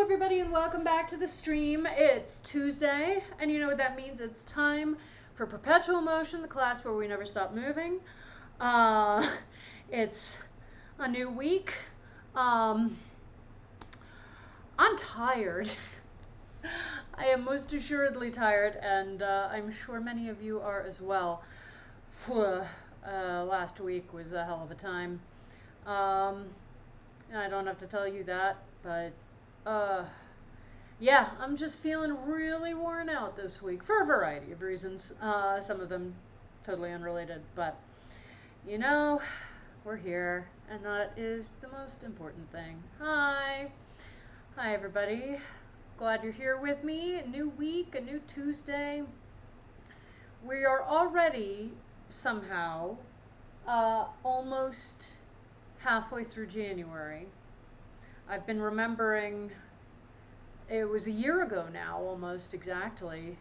everybody, and welcome back to the stream. It's Tuesday, and you know what that means. It's time for Perpetual Motion, the class where we never stop moving. It's a new week. I'm tired. I am most assuredly tired, and I'm sure many of you are as well. Last week was a hell of a time. I don't have to tell you that, but yeah, I'm just feeling really worn out this week for a variety of reasons. Some of them totally unrelated, but you know, we're here, and that is the most important thing. Hi everybody. Glad you're here with me. A new week, a new Tuesday. We are already somehow almost halfway through January. I've been remembering, it was a year ago now, almost exactly,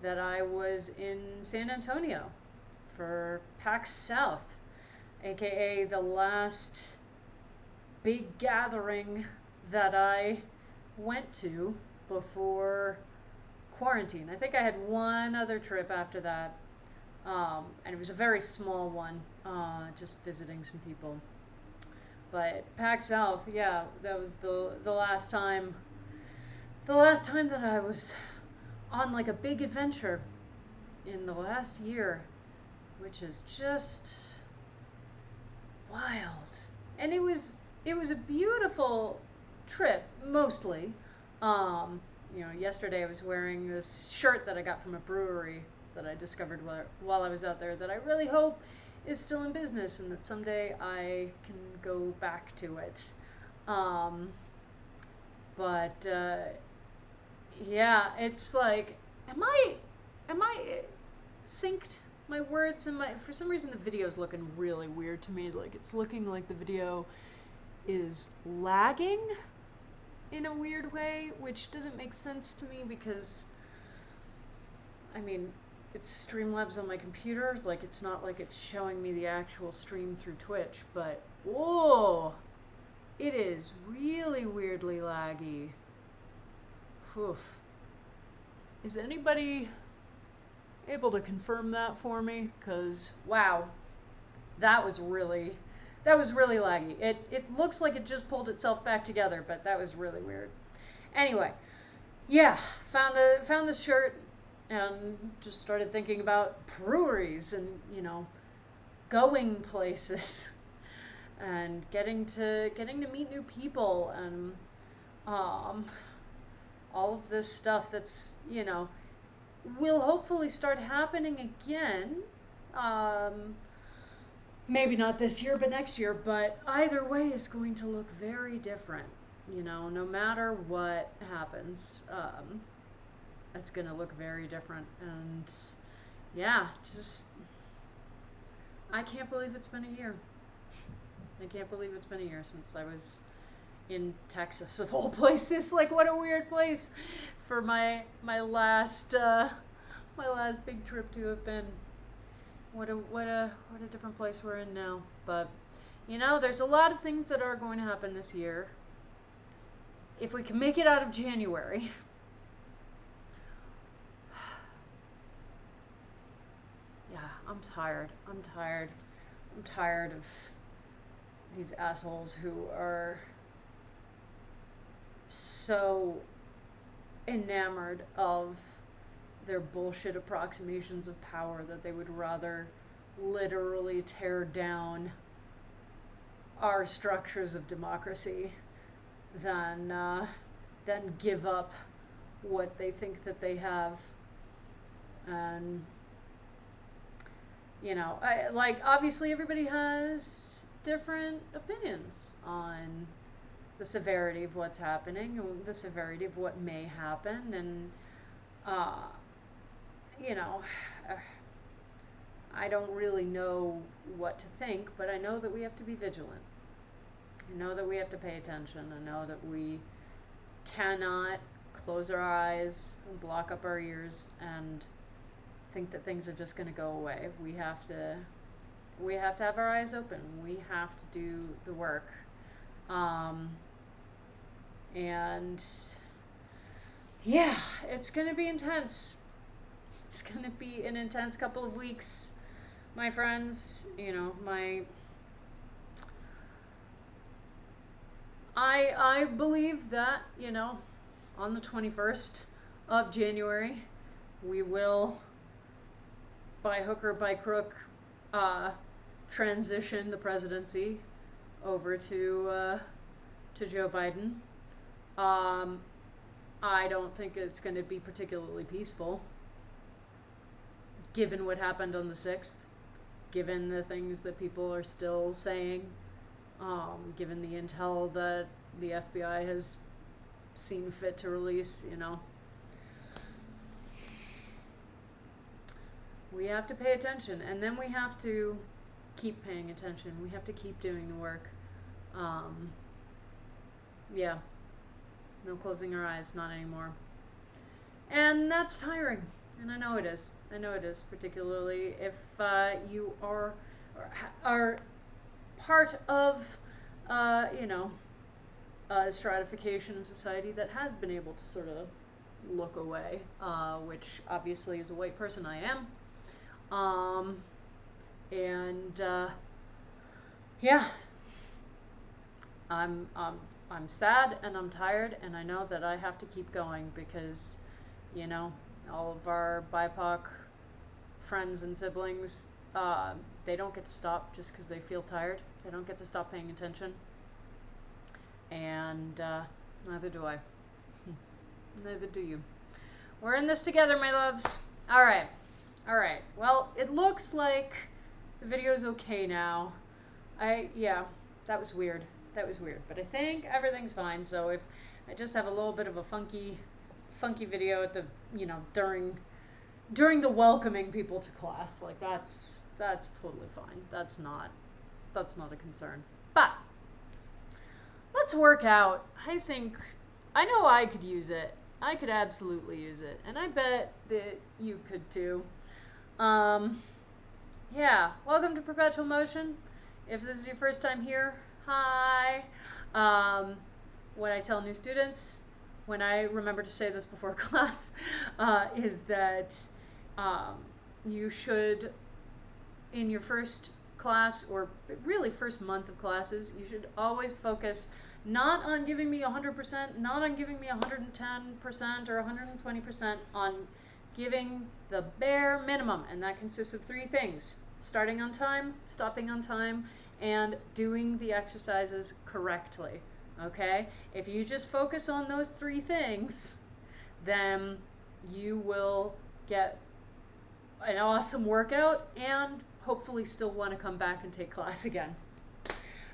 that I was in San Antonio for PAX South, aka the last big gathering that I went to before quarantine. I think I had one other trip after that, and it was a very small one, just visiting some people. But PAX South, yeah, that was the last time that I was on like a big adventure in the last year, which is just wild. And it was a beautiful trip, mostly. Yesterday I was wearing this shirt that I got from a brewery that I discovered while I was out there that I really hope is still in business and that someday I can go back to it. Yeah, it's like, am I synced? My words and for some reason the video's looking really weird to me. Like, it's looking like the video is lagging in a weird way, which doesn't make sense to me because, I mean, it's Streamlabs on my computer. Like, it's not like it's showing me the actual stream through Twitch, but whoa, it is really weirdly laggy. Oof. Is anybody able to confirm that for me? Because wow, that was really laggy. It looks like it just pulled itself back together, but that was really weird. Anyway, yeah, found the shirt and just started thinking about breweries and, going places and getting to meet new people and all of this stuff that's, will hopefully start happening again. Maybe not this year, but next year. But either way is going to look very different, no matter what happens. It's going to look very different. And yeah, I can't believe it's been a year. I can't believe it's been a year since I was in Texas, of all places. Like, what a weird place for my last big trip to have been. What a different place we're in now. But there's a lot of things that are going to happen this year. If we can make it out of January. Yeah, I'm tired of these assholes who are so enamored of their bullshit approximations of power that they would rather literally tear down our structures of democracy than give up what they think that they have. And obviously everybody has different opinions on the severity of what's happening, the severity of what may happen, and I don't really know what to think, but I know that we have to be vigilant. I know that we have to pay attention. I know that we cannot close our eyes and block up our ears and think that things are just going to go away. We have to have our eyes open. We have to do the work. And yeah, it's gonna be intense. It's gonna be an intense couple of weeks, my friends. You know, I believe that, you know, on the 21st of January, we will, by hook or by crook, transition the presidency over to Joe Biden. I don't think it's going to be particularly peaceful, given what happened on the 6th, given the things that people are still saying, given the intel that the FBI has seen fit to release, you know. We have to pay attention, and then we have to keep paying attention. We have to keep doing the work. Yeah. No closing our eyes, not anymore. And that's tiring. And I know it is. I know it is, particularly if you are part of, you know, a stratification of society that has been able to sort of look away, which obviously as a white person I am. Yeah, I'm sad and I'm tired, and I know that I have to keep going because, you know, all of our BIPOC friends and siblings, they don't get to stop just because they feel tired. They don't get to stop paying attention. And neither do I. Neither do you. We're in this together, my loves. All right. Well, it looks like the video's okay now. Yeah, that was weird. But I think everything's fine. So if I just have a little bit of a funky video at the, you know, during the welcoming people to class, like that's totally fine. That's not a concern. But let's work out. I know I could use it. I could absolutely use it, and I bet that you could too. Yeah, welcome to Perpetual Motion. If this is your first time here, hi. What I tell new students, when I remember to say this before class, is that you should, in your first class, or really first month of classes, you should always focus not on giving me 100%, not on giving me 110% or 120%, on giving the bare minimum, and that consists of 3 things: starting on time, stopping on time, and doing the exercises correctly. Okay? If you just focus on those 3 things, then you will get an awesome workout and hopefully still want to come back and take class again.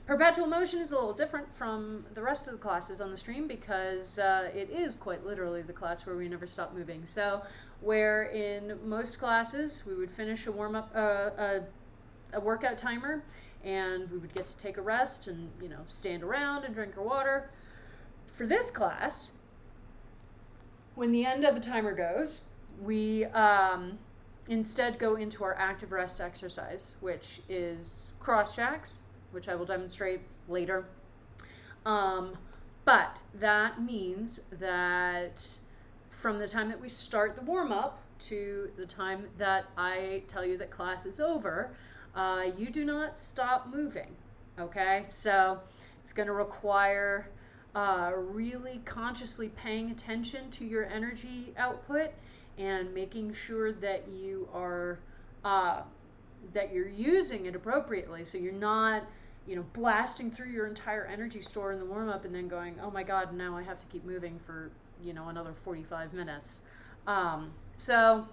Perpetual Motion is a little different from the rest of the classes on the stream because it is quite literally the class where we never stop moving. So where in most classes we would finish a warm-up, a workout timer, and we would get to take a rest and, you know, stand around and drink our water. For this class, when the end of a timer goes, we instead go into our active rest exercise, which is cross jacks, which I will demonstrate later. But that means that from the time that we start the warm-up to the time that I tell you that class is over, you do not stop moving, okay? So it's going to require really consciously paying attention to your energy output and making sure that you are that you're using it appropriately, so you're not, you know, blasting through your entire energy store in the warm-up and then going, oh my god, now I have to keep moving for, you know, another 45 minutes. So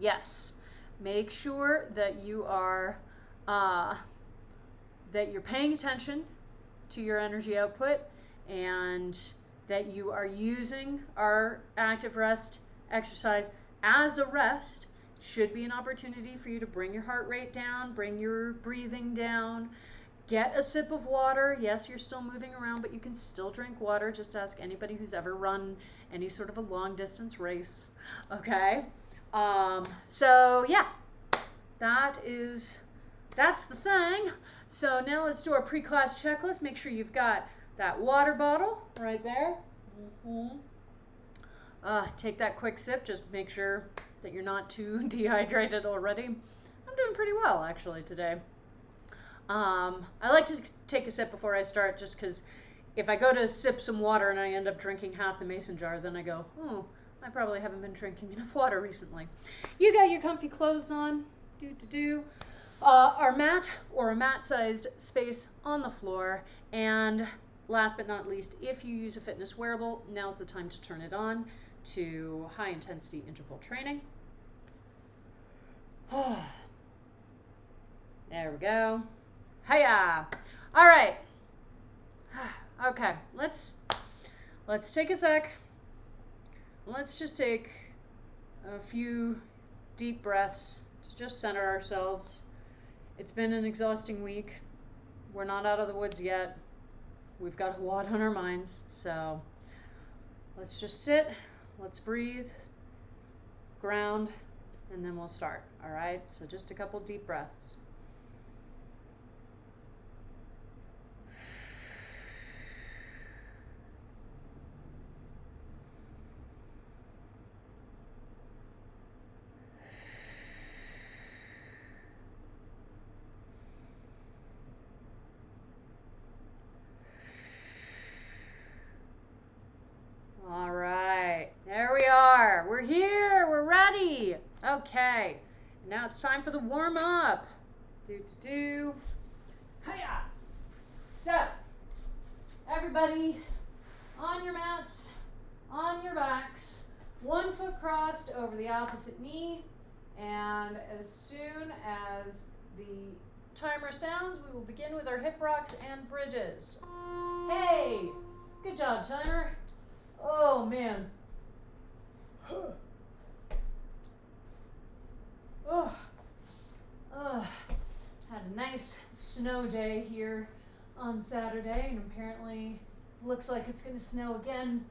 yes, make sure that you are that you're paying attention to your energy output and that you are using our active rest exercise as a rest. Should be an opportunity for you to bring your heart rate down, bring your breathing down, get a sip of water. Yes, you're still moving around, but you can still drink water. Just ask anybody who's ever run any sort of a long distance race. Okay? So yeah, that's the thing. So now let's do our pre-class checklist. Make sure you've got that water bottle right there. take that quick sip. Just make sure that you're not too dehydrated already. I'm doing pretty well, actually, today. I like to take a sip before I start just because if I go to sip some water and I end up drinking half the mason jar, then I go, oh, I probably haven't been drinking enough water recently. You got your comfy clothes on. Our mat or a mat-sized space on the floor. And last but not least, if you use a fitness wearable, now's the time to turn it on to high-intensity interval training. There we go. Hiya! All right. Okay, let's take a sec. Let's just take a few deep breaths to just center ourselves. It's been an exhausting week. We're not out of the woods yet. We've got a lot on our minds, so let's just sit, let's breathe, ground, and then we'll start, all right? So just a couple deep breaths. All right, there we are. We're here, we're ready. Okay, now it's time for the warm up. Hiya. So, everybody on your mats, on your backs, 1 foot crossed over the opposite knee, and as soon as the timer sounds, we will begin with our hip rocks and bridges. Hey, good job, timer. Oh, man. Had a nice snow day here on Saturday, and apparently looks like it's going to snow again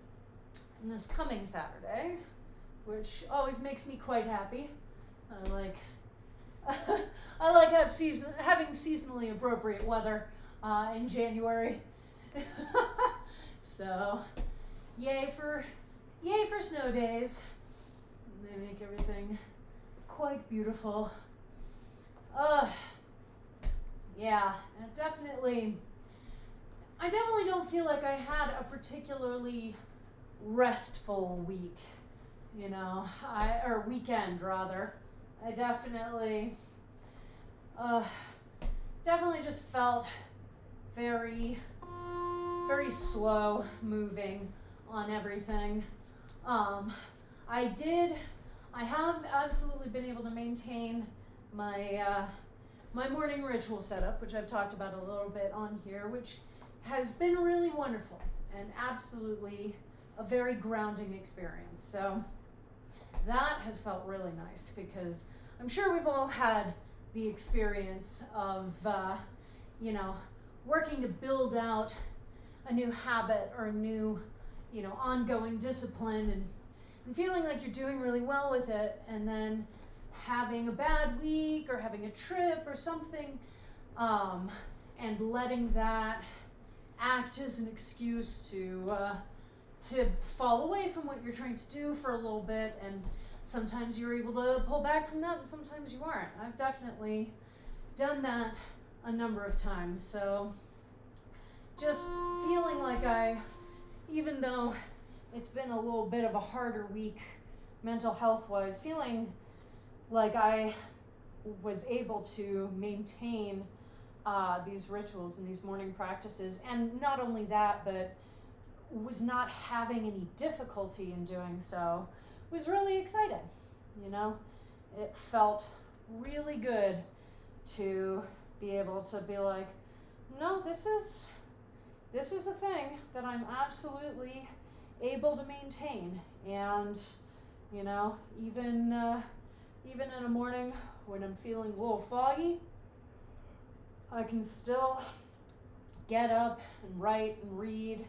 on this coming Saturday, which always makes me quite happy. I like having seasonally appropriate weather in January. So, yay for snow days. They make everything quite beautiful. Yeah, and I definitely don't feel like I had a particularly restful week, or weekend rather. I definitely just felt very, very slow moving on everything. I have absolutely been able to maintain my morning ritual setup, which I've talked about a little bit on here, which has been really wonderful and absolutely a very grounding experience. So that has felt really nice because I'm sure we've all had the experience of, working to build out a new habit or a new, ongoing discipline and feeling like you're doing really well with it, and then having a bad week or having a trip or something, and letting that act as an excuse to fall away from what you're trying to do for a little bit, and sometimes you're able to pull back from that and sometimes you aren't. I've definitely done that a number of times, so just feeling like even though it's been a little bit of a harder week mental health wise, feeling like I was able to maintain these rituals and these morning practices, and not only that, but was not having any difficulty in doing so, was really exciting. It felt really good to be able to be like, no, this is a thing that I'm absolutely able to maintain, and even in a morning when I'm feeling a little foggy, I can still get up and write and read,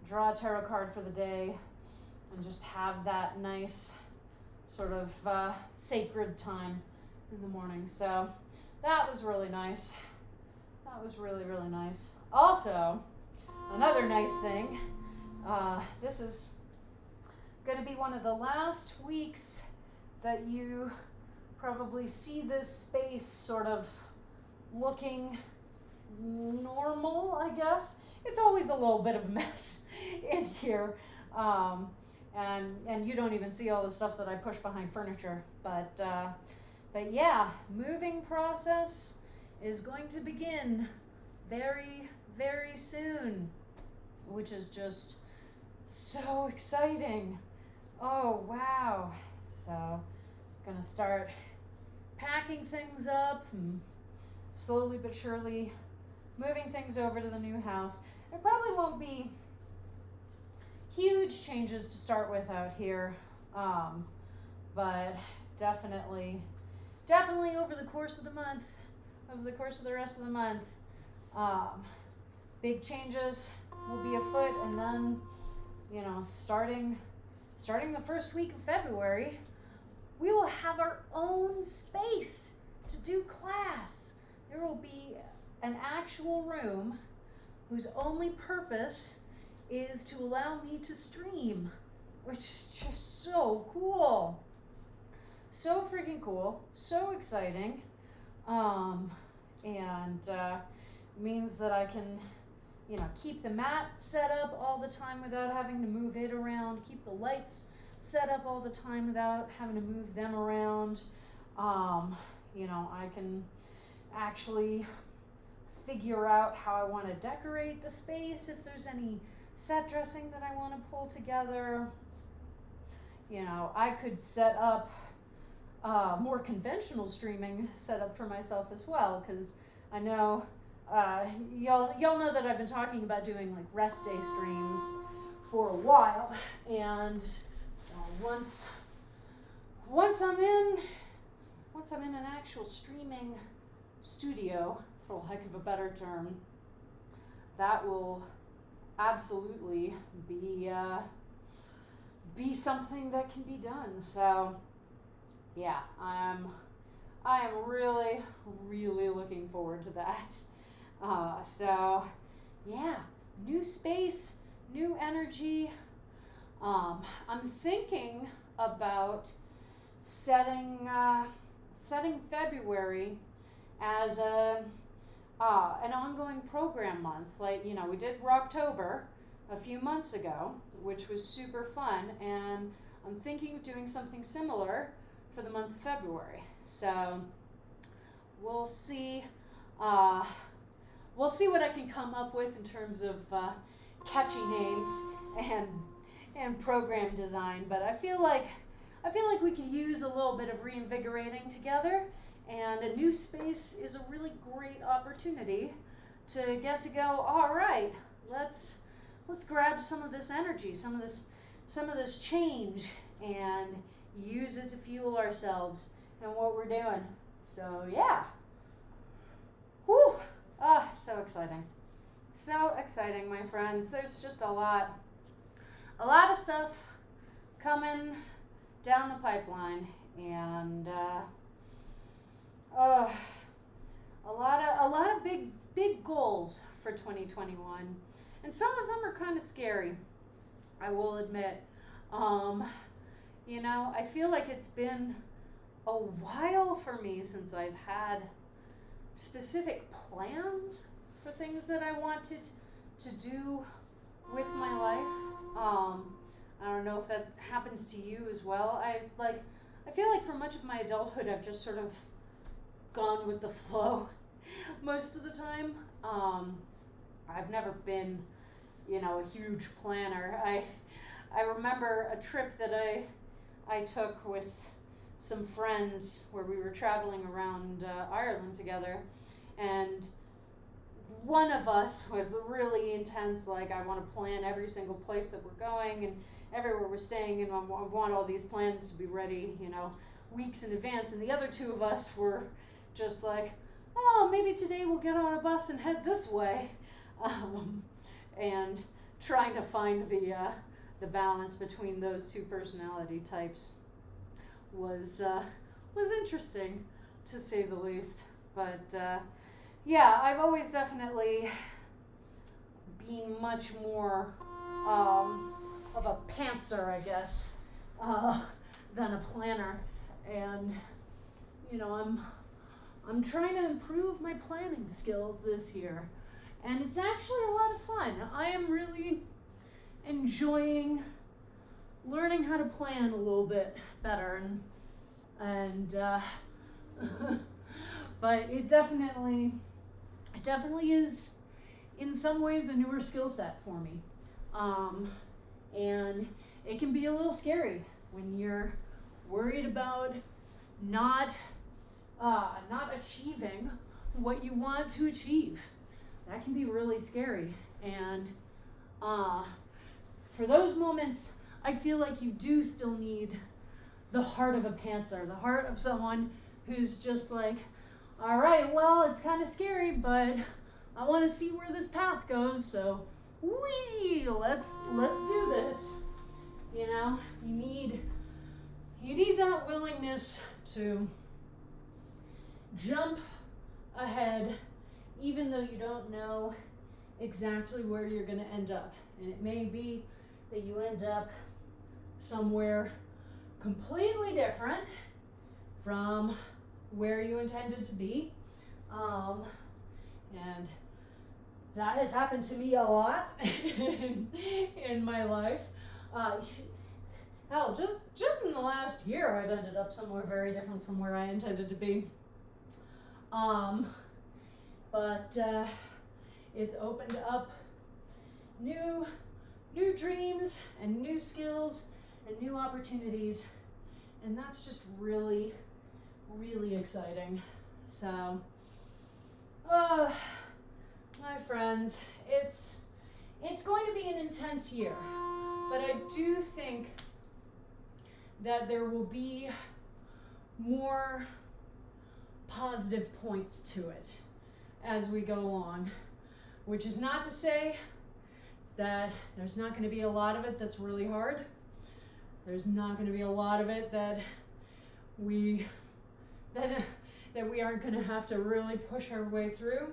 draw a tarot card for the day, and just have that nice sort of sacred time in the morning. So that was really nice. That was really, really nice. Also, another nice thing, this is going to be one of the last weeks that you probably see this space sort of looking normal, I guess. It's always a little bit of a mess in here. And you don't even see all the stuff that I push behind furniture. But yeah, moving process is going to begin very, very soon, which is just so exciting. Oh, wow. So, gonna start packing things up and slowly but surely moving things over to the new house. There probably won't be huge changes to start with out here, but definitely over the course of the month, over the course of the rest of the month, big changes will be afoot, and then, you know, starting the first week of February, we will have our own space to do class. There will be an actual room whose only purpose is to allow me to stream, which is just so cool. So freaking cool, so exciting, and means that I can, you know, keep the mat set up all the time without having to move it around, keep the lights set up all the time without having to move them around. You know, I can actually figure out how I want to decorate the space, if there's any set dressing that I want to pull together. You know, I could set up more conventional streaming set up for myself as well, because I know y'all know that I've been talking about doing like rest day streams for a while, and once I'm in an actual streaming studio, for lack of a better term, that will absolutely be something that can be done. So yeah, I am really, really looking forward to that. So yeah, new space, new energy. I'm thinking about setting February as an ongoing program month. Like, you know, we did Rocktober a few months ago, which was super fun, and I'm thinking of doing something similar for the month of February. So we'll see what I can come up with in terms of catchy names and program design. But I feel like we could use a little bit of reinvigorating together, and a new space is a really great opportunity to get to go, all right, let's grab some of this energy, some of this change, and use it to fuel ourselves and what we're doing. So yeah. Whew. So exciting. So exciting, my friends. There's just a lot of stuff coming down the pipeline, and a lot of big goals for 2021, and some of them are kind of scary, I will admit. You know, I feel like it's been a while for me since I've had specific plans for things that I wanted to do with my life. I don't know if that happens to you as well. I feel like for much of my adulthood, I've just sort of gone with the flow most of the time. I've never been, you know, a huge planner. I remember a trip that I took with some friends where we were traveling around Ireland together, and one of us was really intense, like, I want to plan every single place that we're going and everywhere we're staying, and I want all these plans to be ready, you know, weeks in advance. And the other two of us were just like, oh, maybe today we'll get on a bus and head this way, and trying to find the balance between those two personality types was interesting, to say the least. But yeah, I've always definitely been much more of a pantser, I guess, than a planner. And, you know, I'm trying to improve my planning skills this year. And it's actually a lot of fun. I am really enjoying learning how to plan a little bit better. And but it definitely is in some ways a newer skill set for me. And it can be a little scary when you're worried about not achieving what you want to achieve. That can be really scary. And for those moments, I feel like you do still need the heart of a pantser, the heart of someone who's just like, all right, well, it's kind of scary, but I want to see where this path goes, so let's do this. You know, you need that willingness to jump ahead, even though you don't know exactly where you're going to end up. And it may be that you end up somewhere completely different from where you intended to be. And that has happened to me a lot in my life. Hell, just in the last year, I've ended up somewhere very different from where I intended to be. But it's opened up new dreams and new skills and new opportunities, and that's just really, really exciting. So, my friends, it's going to be an intense year, but I do think that there will be more positive points to it as we go along, which is not to say that there's not going to be a lot of it that's really hard. There's not going to be a lot of it that we aren't going to have to really push our way through.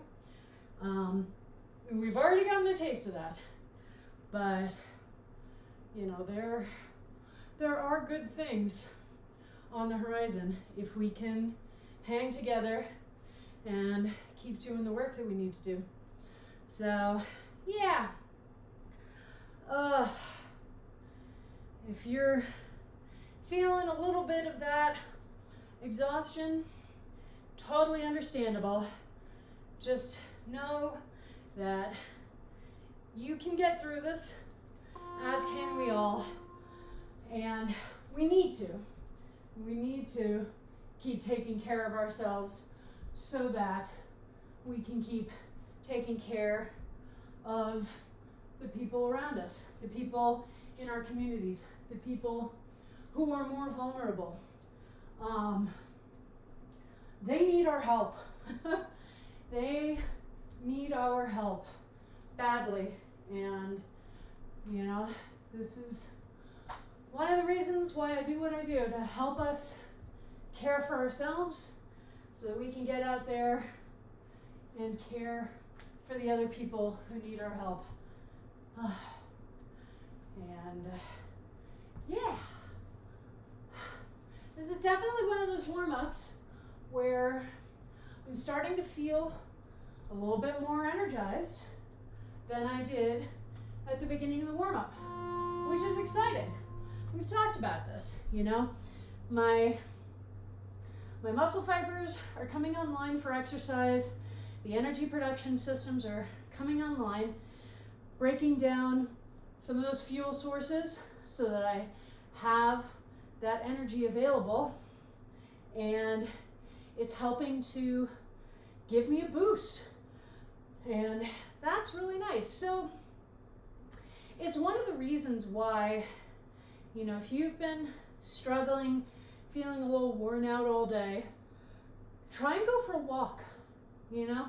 We've already gotten a taste of that, but you know, there are good things on the horizon if we can hang together and keep doing the work that we need to do. So, yeah. If you're feeling a little bit of that exhaustion, totally understandable. Just know that you can get through this, as can we all. And we need to keep taking care of ourselves so that we can keep taking care of the people around us, the people in our communities, the people who are more vulnerable. They need our help. They need our help badly. And, you know, this is one of the reasons why I do what I do, to help us care for ourselves so that we can get out there and care for the other people who need our help. And yeah, this is definitely one of those warm-ups where I'm starting to feel a little bit more energized than I did at the beginning of the warm-up, which is exciting. We've talked about this, you know. My muscle fibers are coming online for exercise. The energy production systems are coming online, breaking down some of those fuel sources so that I have that energy available, and it's helping to give me a boost, and that's really nice. So it's one of the reasons why, you know, if you've been struggling, feeling a little worn out all day, try and go for a walk, you know,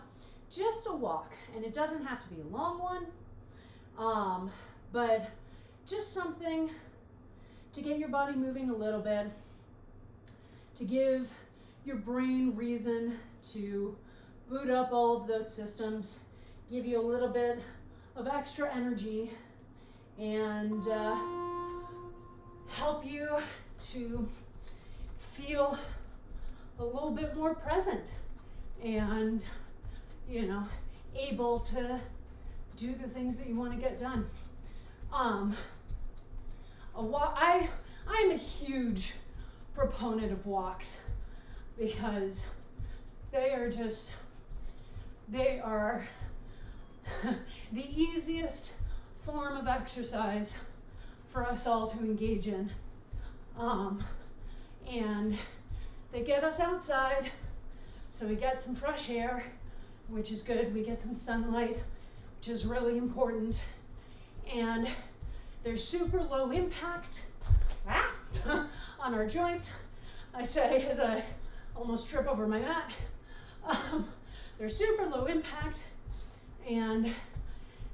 just a walk. And it doesn't have to be a long one, but just something to get your body moving a little bit, to give your brain reason to boot up all of those systems, give you a little bit of extra energy, and help you to feel a little bit more present and, you know, able to do the things that you want to get done. I'm a huge proponent of walks because they are the easiest form of exercise for us all to engage in. And they get us outside, so we get some fresh air, which is good. We get some sunlight, which is really important. And they're super low impact on our joints, I say as I almost trip over my mat. They're super low impact, and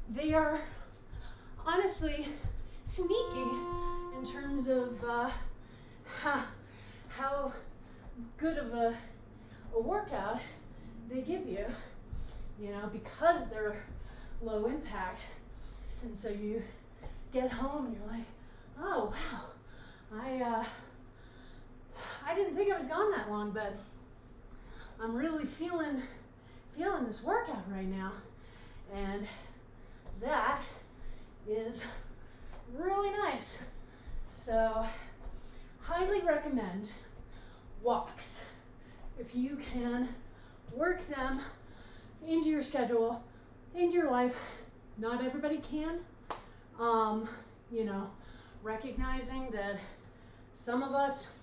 they are honestly sneaky in terms of how good of a workout they give you, you know, because they're low impact. And so you get home and you're like, oh wow, I didn't think I was gone that long, but I'm really feeling this workout right now. And that is really nice. So highly recommend walks. If you can work them into your schedule, into your life. Not everybody can. You know, recognizing that some of us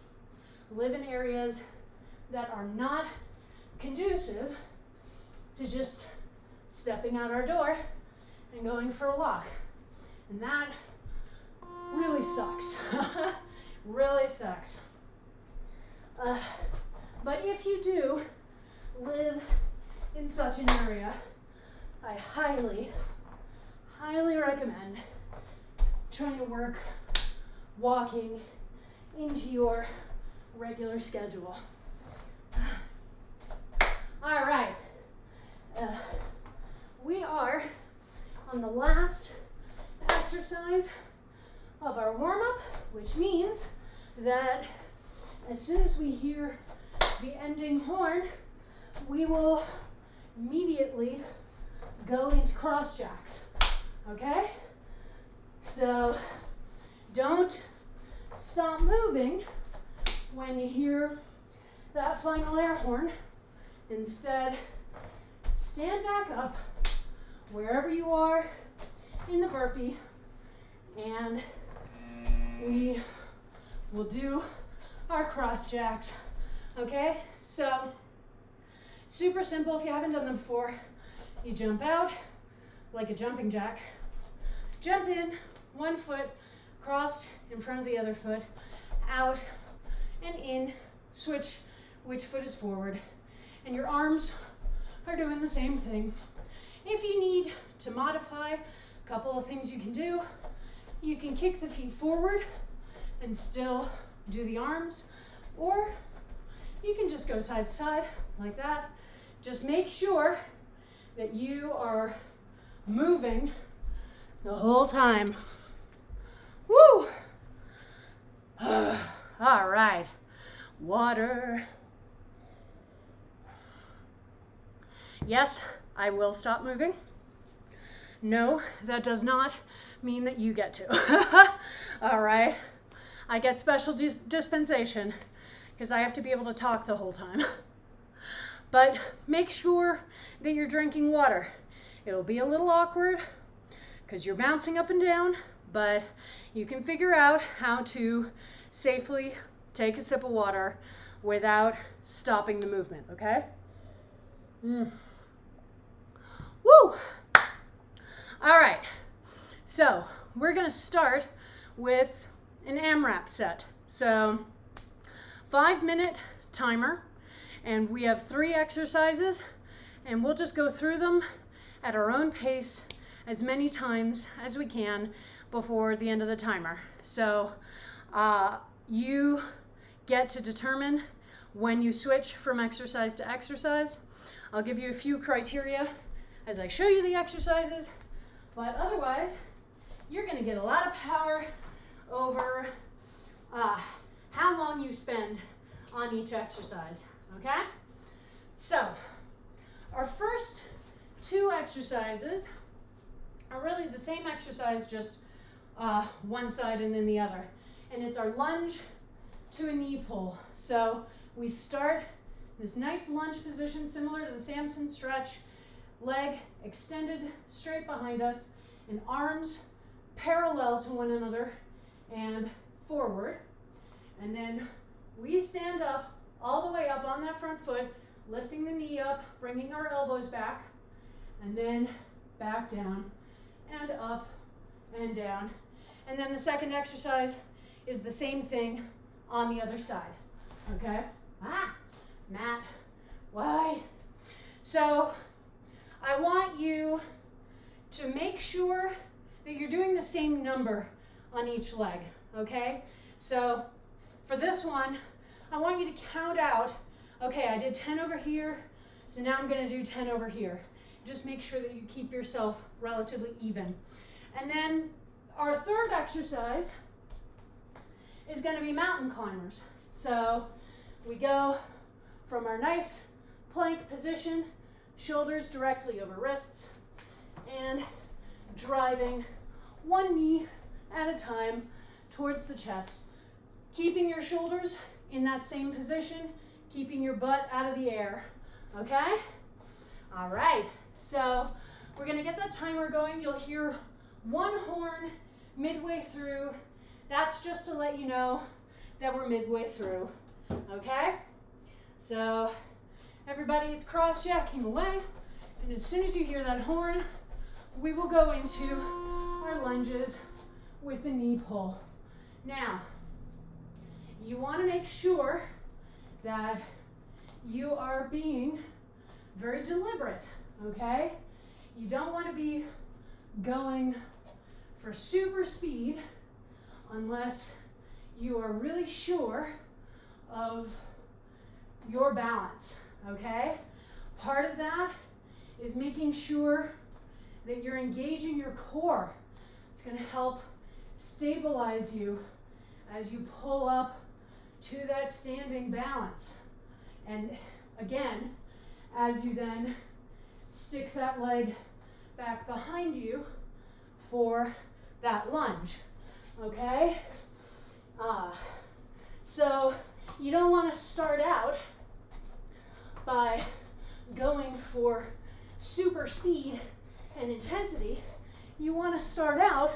live in areas that are not conducive to just stepping out our door and going for a walk. And that really sucks. Really sucks. But if you do live in such an area, I highly recommend trying to work walking into your regular schedule. All right. We are on the last exercise of our warm-up, which means that as soon as we hear the ending horn, we will immediately go into cross jacks, okay? So don't stop moving when you hear that final air horn. Instead, stand back up wherever you are in the burpee, and we will do our cross jacks, okay? So, super simple if you haven't done them before. You jump out like a jumping jack, jump in, one foot crossed in front of the other foot, out and in, switch which foot is forward, and your arms are doing the same thing. If you need to modify a couple of things you can do, you can kick the feet forward and still do the arms, or you can just go side to side like that. Just make sure that you are moving the whole time. Woo! All right, water. Yes, I will stop moving. No, that does not mean that you get to. All right, I get special dispensation because I have to be able to talk the whole time. But make sure that you're drinking water. It'll be a little awkward because you're bouncing up and down, but you can figure out how to safely take a sip of water without stopping the movement, okay? Woo! All right, so we're gonna start with an AMRAP set. So 5-minute timer, and we have 3 exercises, and we'll just go through them at our own pace as many times as we can before the end of the timer. So you get to determine when you switch from exercise to exercise. I'll give you a few criteria as I show you the exercises, but otherwise you're going to get a lot of power over how long you spend on each exercise, okay? So, our first two exercises are really the same exercise, just one side and then the other. And it's our lunge to a knee pull. So we start this nice lunge position similar to the Samson stretch, leg extended straight behind us and arms parallel to one another and forward. And then we stand up all the way up on that front foot, lifting the knee up, bringing our elbows back, and then back down and up and down. And then the second exercise is the same thing on the other side, okay? Matt, why? So I want you to make sure that you're doing the same number on each leg, okay? So for this one, I want you to count out, okay, I did 10 over here, so now I'm gonna do 10 over here. Just make sure that you keep yourself relatively even. And then our third exercise is gonna be mountain climbers. So we go from our nice plank position, shoulders directly over wrists, and driving one knee at a time towards the chest, keeping your shoulders in that same position, keeping your butt out of the air, okay? All right, so we're gonna get that timer going. You'll hear one horn midway through. That's just to let you know that we're midway through, okay? So everybody's cross-checking away, and as soon as you hear that horn, we will go into our lunges with the knee pull. Now, you want to make sure that you are being very deliberate, okay? You don't want to be going for super speed unless you are really sure of your balance, okay? Part of that is making sure that you're engaging your core. It's going to help stabilize you as you pull up to that standing balance. And again, as you then stick that leg back behind you for that lunge, okay? So you don't want to start out by going for super speed and intensity. You want to start out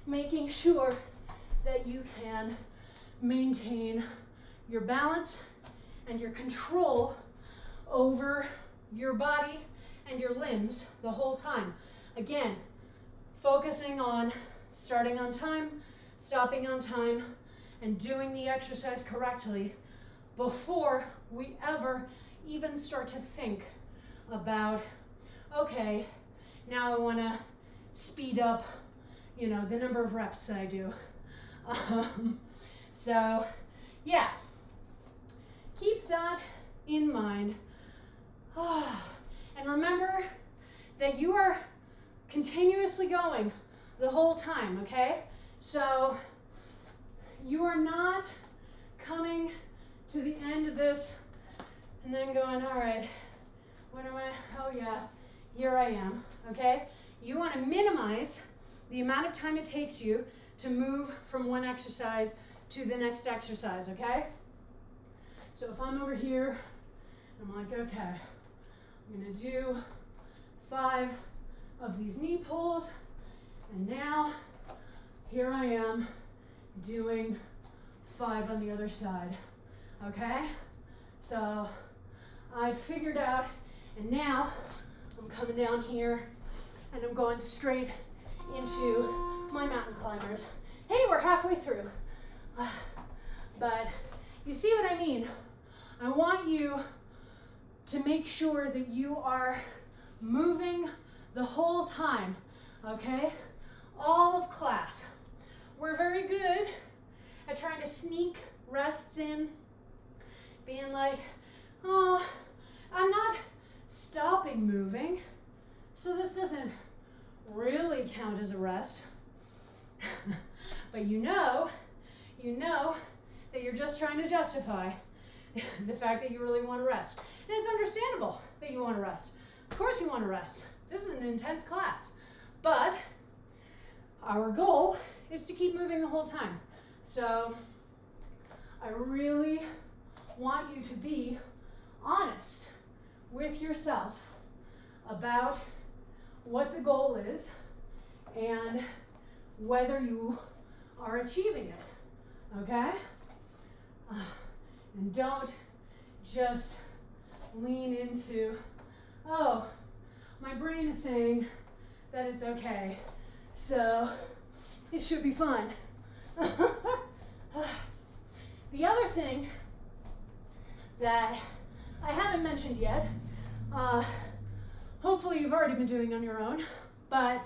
making sure that you can maintain your balance and your control over your body and your limbs the whole time. Again, focusing on starting on time, stopping on time, and doing the exercise correctly before we ever even start to think about, okay, now I want to speed up, the number of reps that I do. So, yeah, keep that in mind. And remember that you are continuously going the whole time, okay? So you are not coming to the end of this and then going, all right, what am I? Oh yeah, here I am, okay? You want to minimize the amount of time it takes you to move from one exercise to the next exercise, okay? So if I'm over here, I'm like, okay, I'm gonna do 5 of these knee pulls, and now here I am doing 5 on the other side, okay? So I figured out, and now I'm coming down here and I'm going straight into my mountain climbers. Hey, we're halfway through. But you see what I mean? I want you to make sure that you are moving the whole time, okay? All of class. We're very good at trying to sneak rests in, being like, oh, I'm not stopping moving, so this doesn't really count as a rest. But you know that you're just trying to justify the fact that you really want to rest. And it's understandable that you want to rest. Of course you want to rest. This is an intense class. But our goal is to keep moving the whole time. So I really want you to be honest with yourself about what the goal is and whether you are achieving it, okay? And don't just lean into, oh, my brain is saying that it's okay, so it should be fun. The other thing that I haven't mentioned yet, hopefully you've already been doing on your own, but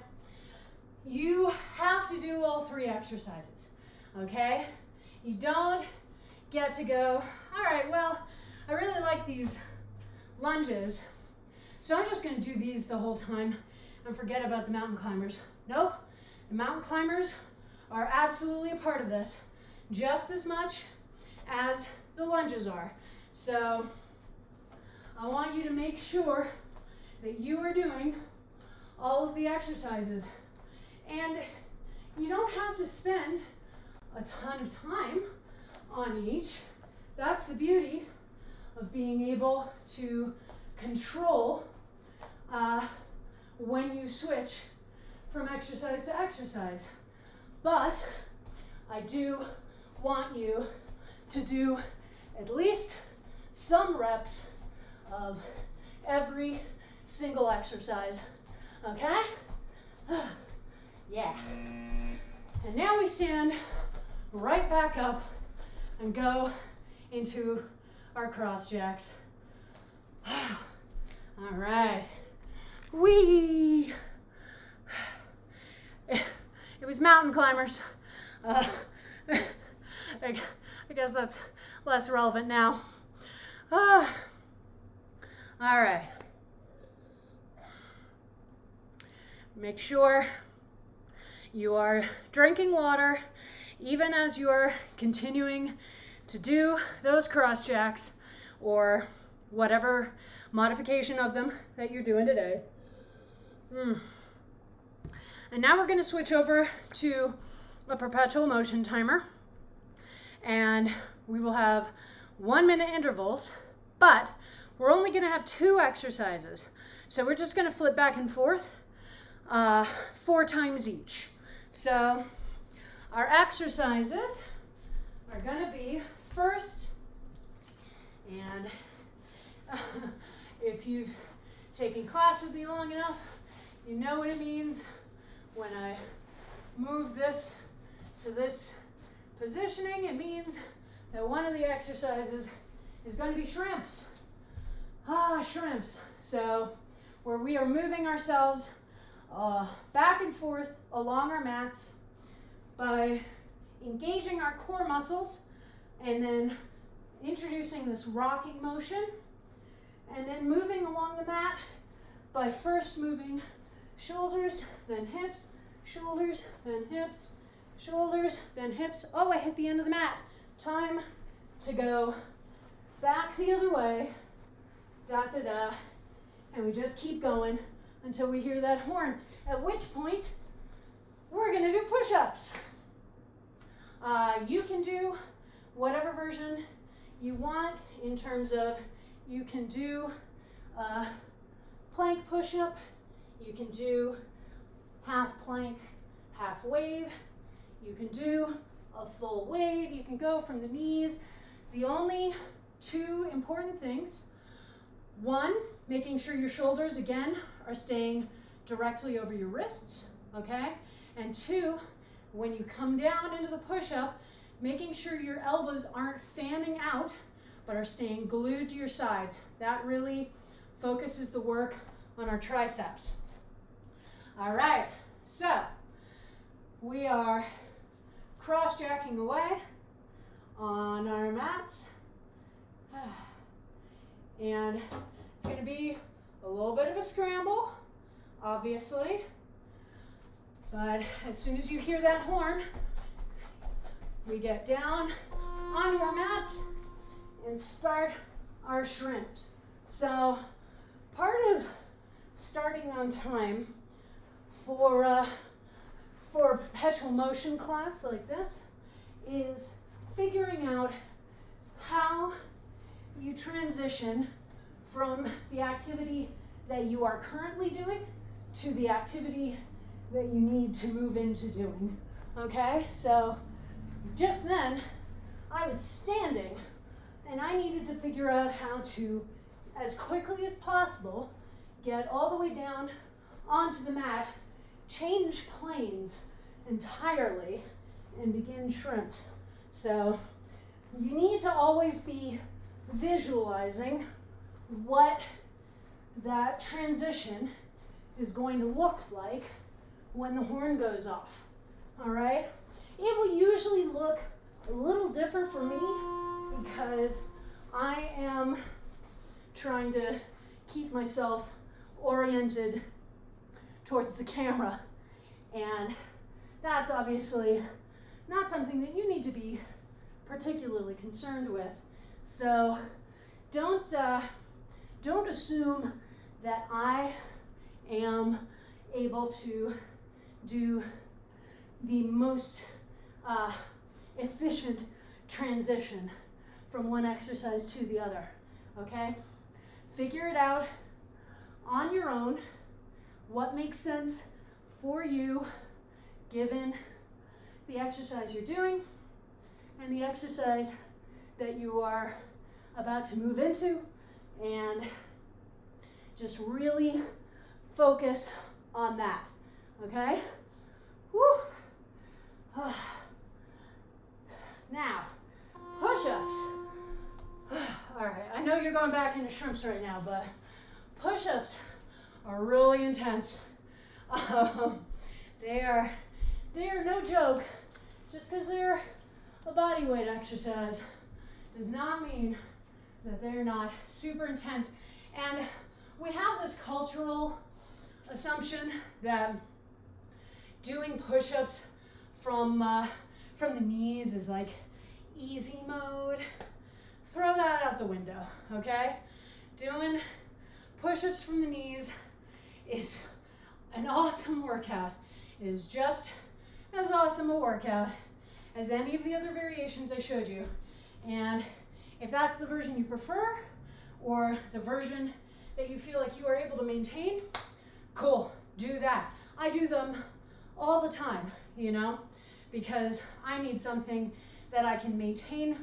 you have to do all 3 exercises, okay? You don't get to go, all right, well, I really like these lunges, so I'm just gonna do these the whole time and forget about the mountain climbers. Nope, the mountain climbers are absolutely a part of this, just as much as the lunges are. So I want you to make sure that you are doing all of the exercises. And you don't have to spend a ton of time on each. That's the beauty of being able to control when you switch from exercise to exercise. But I do want you to do at least some reps of every single exercise, okay? Yeah. And now we stand right back up and go into our cross jacks. All right. Whee! It was mountain climbers. I guess that's less relevant now. All right. Make sure you are drinking water even as you are continuing to do those cross jacks or whatever modification of them that you're doing today. And now we're going to switch over to a perpetual motion timer, and we will have 1-minute intervals, but we're only going to have 2 exercises. So we're just going to flip back and forth 4 times each. So our exercises are going to be first, and if you've taken class with me long enough, you know what it means when I move this to this positioning. It means that one of the exercises is going to be shrimps. Shrimps. So where we are moving ourselves back and forth along our mats by engaging our core muscles and then introducing this rocking motion, and then moving along the mat by first moving shoulders, then hips, shoulders, then hips, shoulders, then hips. Oh, I hit the end of the mat. Time to go back the other way, da-da-da, and we just keep going until we hear that horn, at which point we're going to do push-ups. You can do whatever version you want in terms of, you can do a plank push-up, you can do half plank, half wave, you can do a full wave, you can go from the knees. The only 2 important things: 1, making sure your shoulders, again, are staying directly over your wrists, okay? And 2, when you come down into the push-up, making sure your elbows aren't fanning out, but are staying glued to your sides. That really focuses the work on our triceps. All right, so we are cross-jacking away on our mats. And it's going to be a little bit of a scramble, obviously. But as soon as you hear that horn, we get down onto our mats and start our shrimps. So part of starting on time for a perpetual motion class like this is figuring out how you transition from the activity that you are currently doing to the activity that you need to move into doing. Okay, so just then I was standing and I needed to figure out how to, as quickly as possible, get all the way down onto the mat, change planes entirely, and begin shrimps. So you need to always be visualizing what that transition is going to look like when the horn goes off. All right? It will usually look a little different for me because I am trying to keep myself oriented towards the camera, and that's obviously not something that you need to be particularly concerned with. So don't assume that I am able to do the most efficient transition from one exercise to the other, okay? Figure it out on your own, what makes sense for you given the exercise you're doing and the exercise that you are about to move into, and just really focus on that, okay? Woo. Now, push-ups. All right, I know you're going back into shrimps right now, but push-ups are really intense. They are no joke. Just because they're a body weight exercise does not mean that they're not super intense. And we have this cultural assumption that doing push-ups from the knees is like easy mode. Throw that out the window, okay? Doing push-ups from the knees is an awesome workout. It is just as awesome a workout as any of the other variations I showed you. And if that's the version you prefer, or the version that you feel like you are able to maintain, cool, do that. I do them all the time, you know, because I need something that I can maintain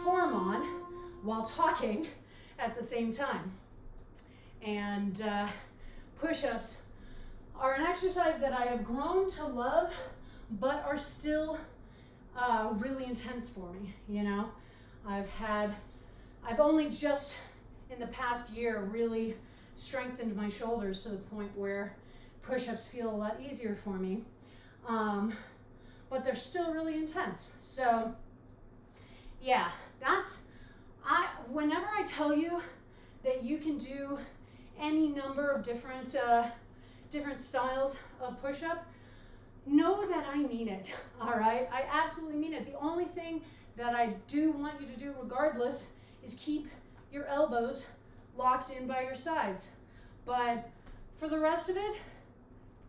form on while talking at the same time. And push-ups are an exercise that I have grown to love, but are still really intense for me, you know. I've only just in the past year really strengthened my shoulders to the point where push-ups feel a lot easier for me, but they're still really intense. So yeah, whenever I tell you that you can do any number of different styles of push-up, know that I mean it, all right? I absolutely mean it. The only thing that I do want you to do regardless is keep your elbows locked in by your sides. But for the rest of it,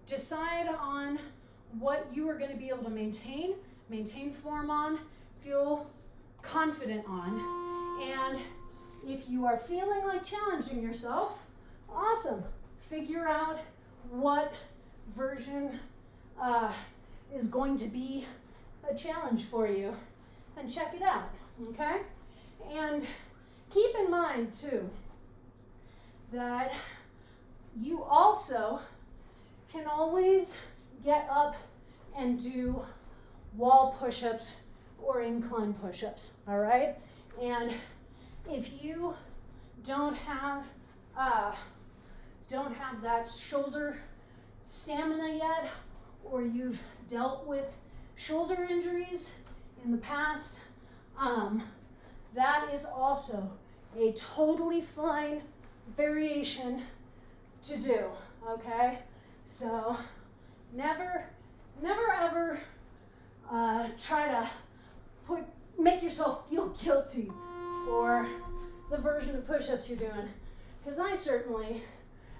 decide on what you are going to be able to maintain form on, feel confident on. And if you are feeling like challenging yourself, awesome. Figure out what version is going to be a challenge for you and check it out, okay? And keep in mind too that you also can always get up and do wall push-ups or incline push-ups, all right? And if you don't have that shoulder stamina yet, or you've dealt with shoulder injuries in the past, that is also a totally fine variation to do, okay? So never ever try to make yourself feel guilty for the version of push-ups you're doing, because I certainly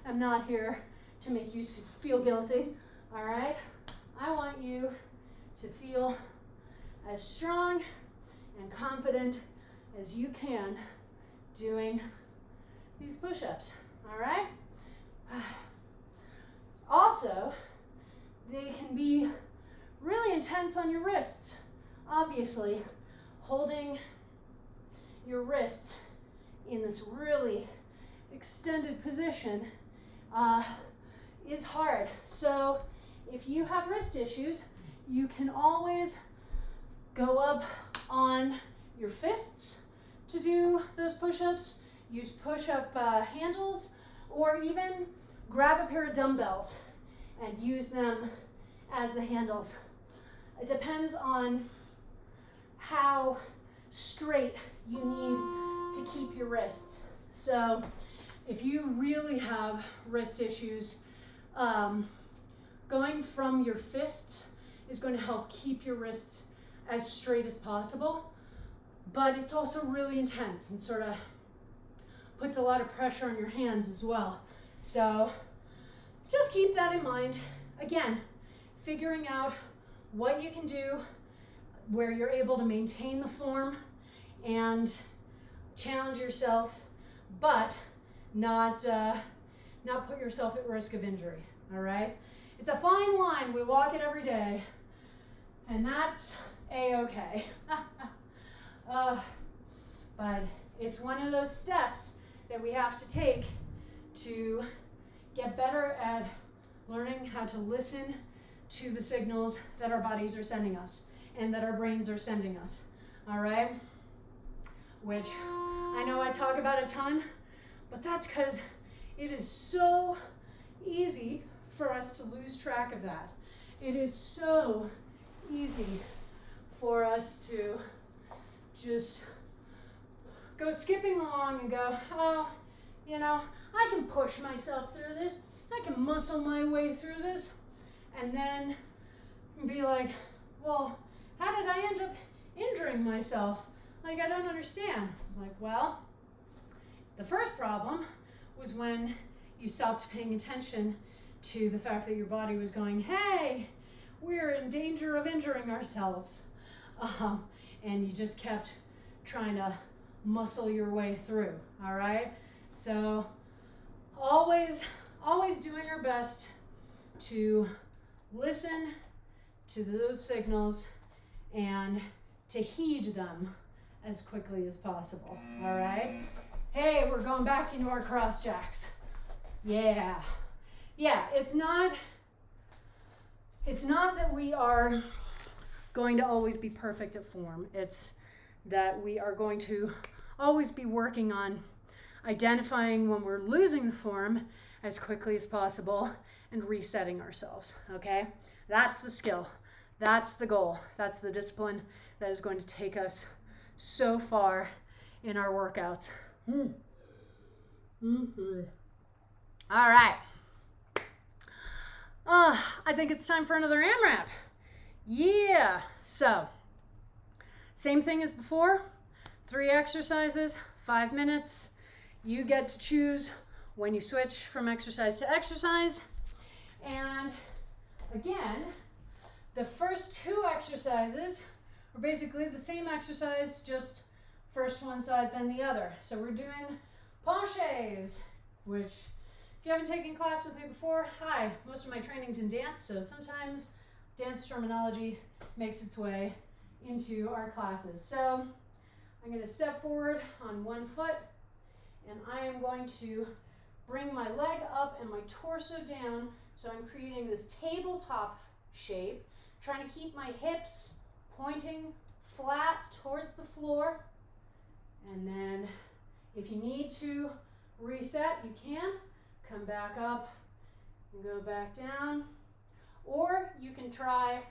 am not here to make you feel guilty, all right? I want you to feel as strong and confident as you can doing these push-ups, all right? Also, they can be really intense on your wrists. Obviously, holding your wrists in this really extended position is hard. So if you have wrist issues, you can always go up on your fists to do those push-ups, use push-up handles, or even grab a pair of dumbbells and use them as the handles. It depends on how straight you need to keep your wrists. So if you really have wrist issues, going from your fists is going to help keep your wrists as straight as possible, but it's also really intense and sort of puts a lot of pressure on your hands as well. So just keep that in mind. Again, figuring out what you can do where you're able to maintain the form and challenge yourself, but not put yourself at risk of injury, all right? It's a fine line. We walk it every day, and that's A-okay. But it's one of those steps that we have to take to get better at learning how to listen to the signals that our bodies are sending us and that our brains are sending us, all right? Which I know I talk about a ton, but that's because it is so easy for us to lose track of that. It is so easy for us to just go skipping along and go, oh, you know, I can push myself through this. I can muscle my way through this. And then be like, well, how did I end up injuring myself? Like, I don't understand. It's like, well, the first problem was when you stopped paying attention to the fact that your body was going, hey, we're in danger of injuring ourselves. And you just kept trying to muscle your way through, all right? So always doing our best to listen to those signals and to heed them as quickly as possible, all right? Hey, we're going back into our cross jacks. Yeah, it's not that we are going to always be perfect at form. It's that we are going to always be working on identifying when we're losing the form as quickly as possible and resetting ourselves, okay? That's the skill. That's the goal. That's the discipline that is going to take us so far in our workouts. All right. I think it's time for another AMRAP. Yeah. So, same thing as before. 3 exercises, 5 minutes. You get to choose when you switch from exercise to exercise. And again, the first 2 exercises are basically the same exercise, just first one side, then the other. So we're doing penchés, which if you haven't taken class with me before, hi, most of my training's in dance, so sometimes dance terminology makes its way into our classes. So I'm going to step forward on one foot, and I am going to bring my leg up and my torso down, so I'm creating this tabletop shape, trying to keep my hips pointing flat towards the floor. And then if you need to reset, you can come back up and go back down, or you can try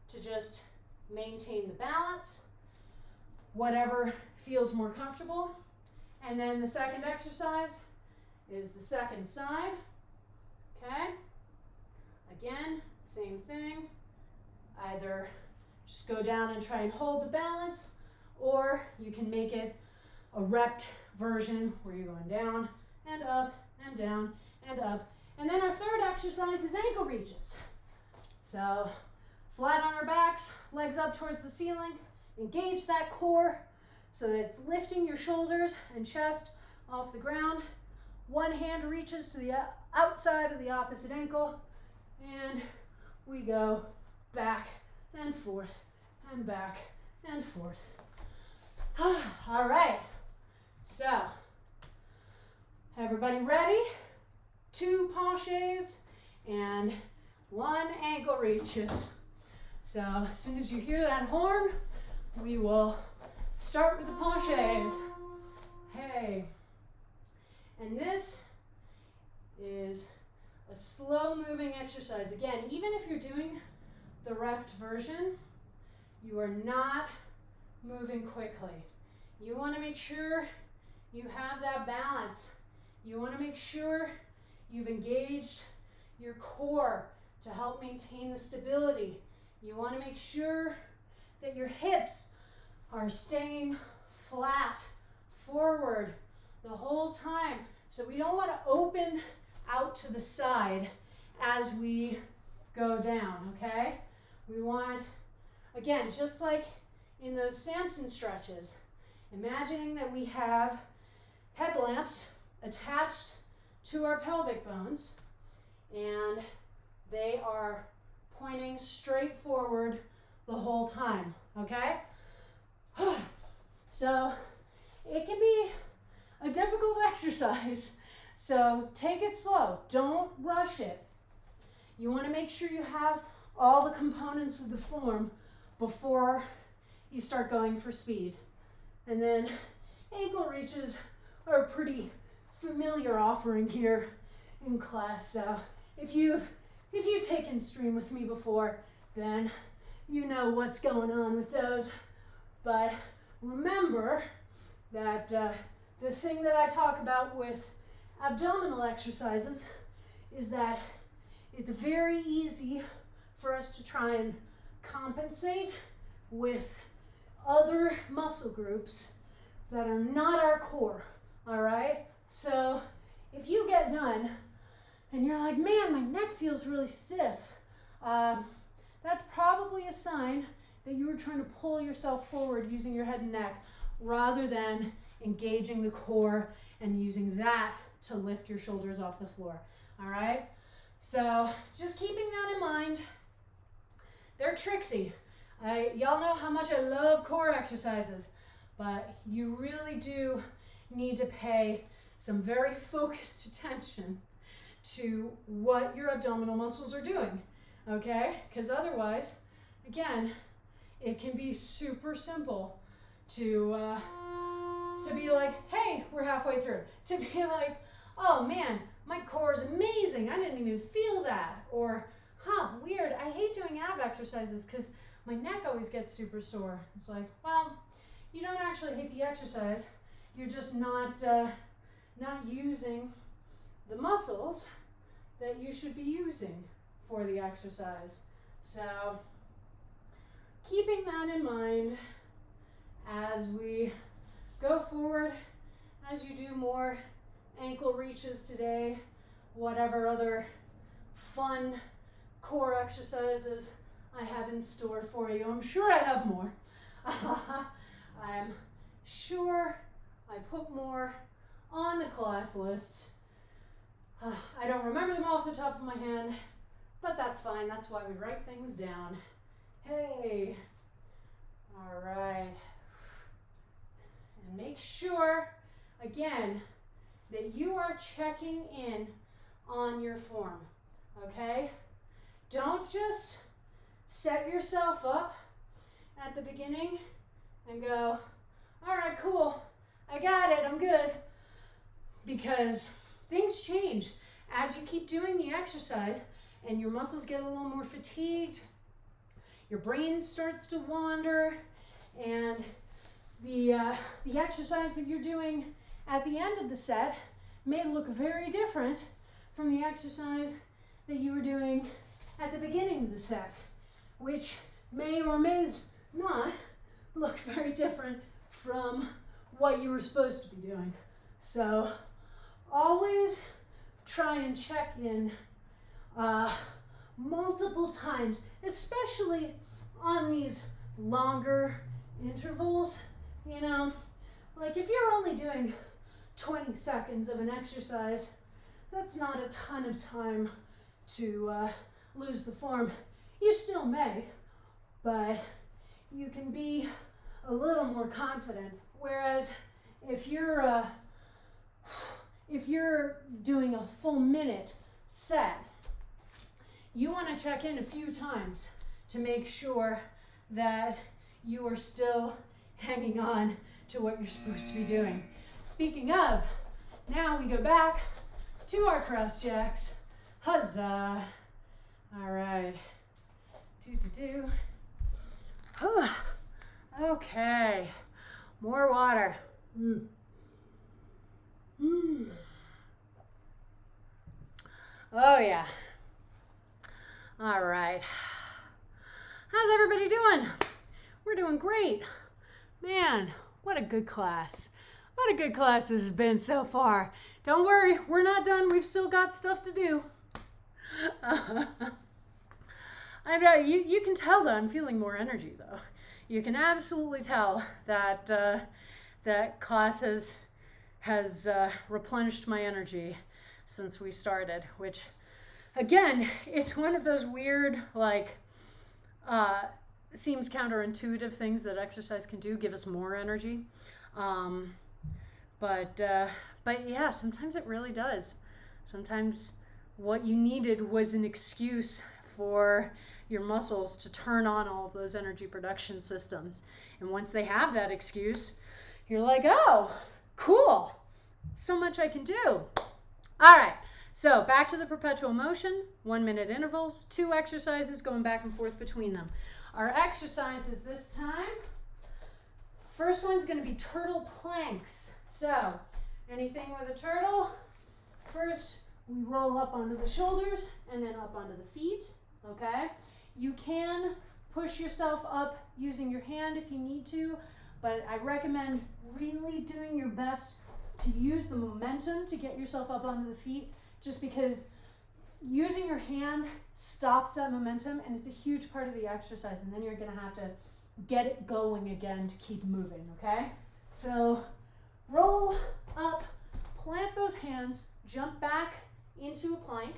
to just maintain the balance, whatever feels more comfortable. And then the second exercise is the second side, okay? Again, same thing. Either just go down and try and hold the balance, Or you can make it a rect version where you're going down and up and down and up. And then our third exercise is ankle reaches. So flat on our backs, legs up towards the ceiling, engage that core so that it's lifting your shoulders and chest off the ground. One hand reaches to the outside of the opposite ankle, and we go back and forth and back and forth. All right, so everybody ready? 2 penchés and 1 ankle reaches. So as soon as you hear that horn, we will start with the penchés. Hey. And this is a slow moving exercise. Again, even if you're doing the rep version, you are not moving quickly. You want to make sure you have that balance. You want to make sure you've engaged your core to help maintain the stability. You want to make sure that your hips are staying flat, forward the whole time. So we don't want to open out to the side as we go down, okay? We want, again, just like in those Samson stretches, imagining that we have headlamps attached to our pelvic bones, and they are pointing straight forward the whole time, okay? So it can be a difficult exercise, so take it slow. Don't rush it. You want to make sure you have all the components of the form before you start going for speed. And then ankle reaches are a pretty familiar offering here in class. So if you've taken stream with me before, then you know what's going on with those. But remember that the thing that I talk about with abdominal exercises is that it's very easy for us to try and compensate with other muscle groups that are not our core, all right? So if you get done and you're like, man, my neck feels really stiff, that's probably a sign that you were trying to pull yourself forward using your head and neck rather than engaging the core and using that to lift your shoulders off the floor, all right? So just keeping that in mind. They're tricksy. Y'all know how much I love core exercises, but you really do need to pay some very focused attention to what your abdominal muscles are doing, okay? Because otherwise, again, it can be super simple to be like, hey, we're halfway through. To be like, oh man, my core is amazing. I didn't even feel that. Or, weird. I hate doing ab exercises because my neck always gets super sore. It's like, well, you don't actually hate the exercise. You're just not using the muscles that you should be using for the exercise. So keeping that in mind as we go forward, as you do more ankle reaches today, whatever other fun core exercises I have in store for you. I'm sure I have more. I'm sure I put more on the class list. I don't remember them off the top of my hand, but that's fine. That's why we write things down. Hey. All right. And make sure, again, that you are checking in on your form, okay? Don't just set yourself up at the beginning and go, all right, cool, I got it, I'm good. Because things change as you keep doing the exercise and your muscles get a little more fatigued, your brain starts to wander, and the exercise that you're doing at the end of the set may look very different from the exercise that you were doing at the beginning of the set, which may or may not look very different from what you were supposed to be doing. So always try and check in multiple times, especially on these longer intervals. You know, like if you're only doing 20 seconds of an exercise, that's not a ton of time to lose the form. You still may, but you can be a little more confident. Whereas if you're doing a full minute set, you want to check in a few times to make sure that you are still hanging on to what you're supposed to be doing. Speaking of, now we go back to our cross jacks. Huzzah! All right. Okay. More water. Oh yeah. All right. How's everybody doing? We're doing great. Man, what a good class. What a good class this has been so far. Don't worry, we're not done. We've still got stuff to do. You can tell that I'm feeling more energy, though. You can absolutely tell that that class has replenished my energy since we started, which, again, is one of those weird, like, seems counterintuitive things that exercise can do, give us more energy. But yeah, sometimes it really does. Sometimes what you needed was an excuse for your muscles to turn on all of those energy production systems. And once they have that excuse, you're like, oh, cool. So much I can do. All right. So back to the perpetual motion, 1 minute intervals, 2 exercises going back and forth between them. Our exercises this time, first one's going to be turtle planks. So anything with a turtle, first we roll up onto the shoulders and then up onto the feet, okay? You can push yourself up using your hand if you need to, but I recommend really doing your best to use the momentum to get yourself up onto the feet, just because using your hand stops that momentum, and it's a huge part of the exercise, and then you're going to have to get it going again to keep moving, okay? So roll up, plant those hands, jump back into a plank,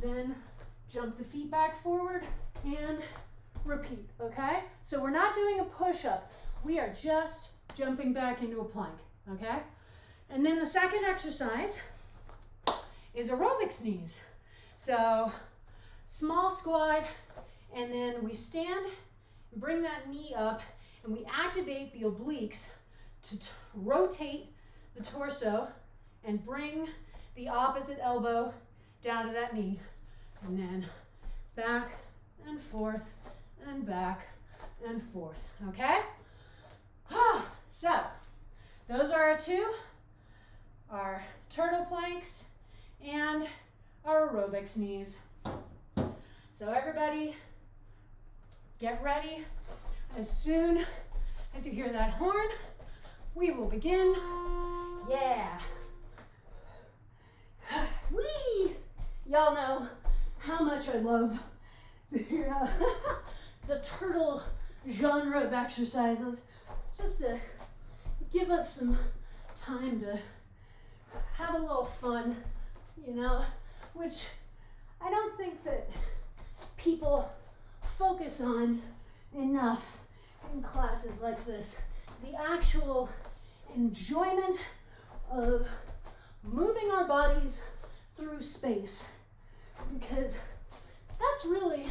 then jump the feet back forward and repeat, okay? So we're not doing a push-up. We are just jumping back into a plank, okay? And then the second exercise is aerobics knees. So small squat, and then we stand, bring that knee up, and we activate the obliques to rotate the torso and bring the opposite elbow down to that knee. And then back and forth and back and forth, okay? So those are our 2, our turtle planks and our aerobics knees. So everybody get ready. As soon as you hear that horn, we will begin. Yeah. Whee! Y'all know how much I love the turtle genre of exercises, just to give us some time to have a little fun, you know, which I don't think that people focus on enough in classes like this. The actual enjoyment of moving our bodies through space, because that's really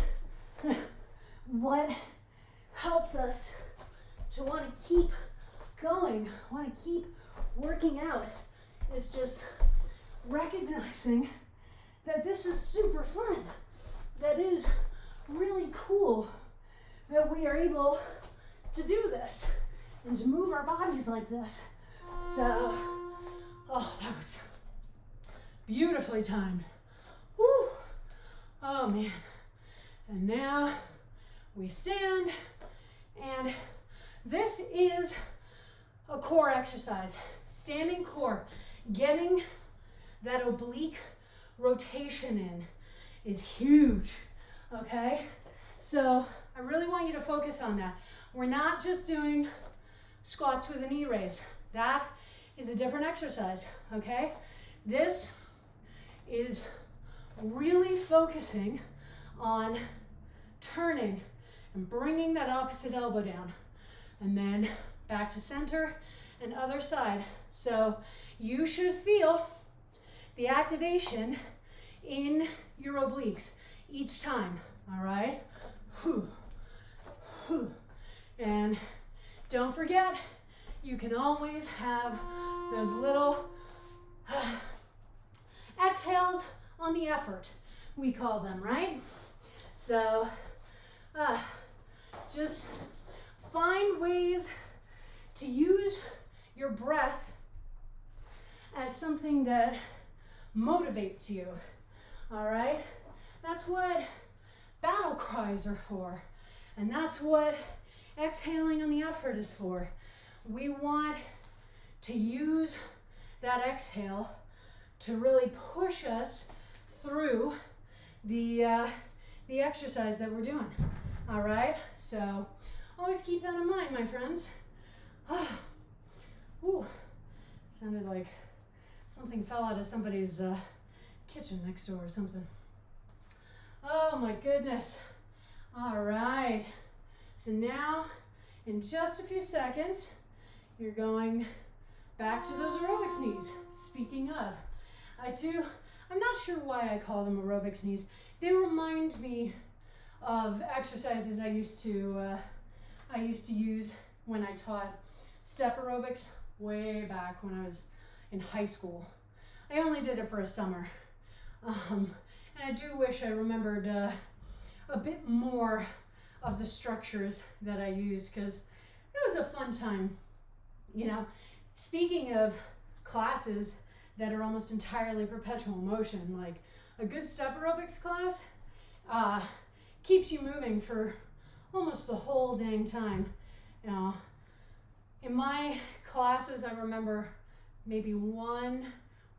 what helps us to want to keep going, want to keep working out, is just recognizing that this is super fun, that is really cool that we are able to do this and to move our bodies like this. So, oh, that was beautifully timed. Woo. Oh man. And now we stand, and this is a core exercise. Standing core, getting that oblique rotation in is huge, okay? So I really want you to focus on that. We're not just doing squats with a knee raise. That is a different exercise, okay? This is really focusing on turning and bringing that opposite elbow down, and then back to center and other side. So you should feel the activation in your obliques each time, all right? Whew. Whew. And don't forget, you can always have those little exhales on the effort, we call them, right? So just find ways to use your breath as something that motivates you, all right? That's what battle cries are for, and that's what exhaling on the effort is for. We want to use that exhale to really push us through the exercise that we're doing, all right? So always keep that in mind, my friends. Ooh, sounded like something fell out of somebody's kitchen next door or something. Oh my goodness. All right. So now, in just a few seconds, you're going back to those aerobics knees. Speaking of, I'm not sure why I call them aerobics knees. They remind me of exercises I used to use when I taught step aerobics way back when I was in high school. I only did it for a summer. And I do wish I remembered a bit more of the structures that I used, because it was a fun time. You know, speaking of classes that are almost entirely perpetual motion, like a good step aerobics class keeps you moving for almost the whole dang time. You know, in my classes, I remember maybe one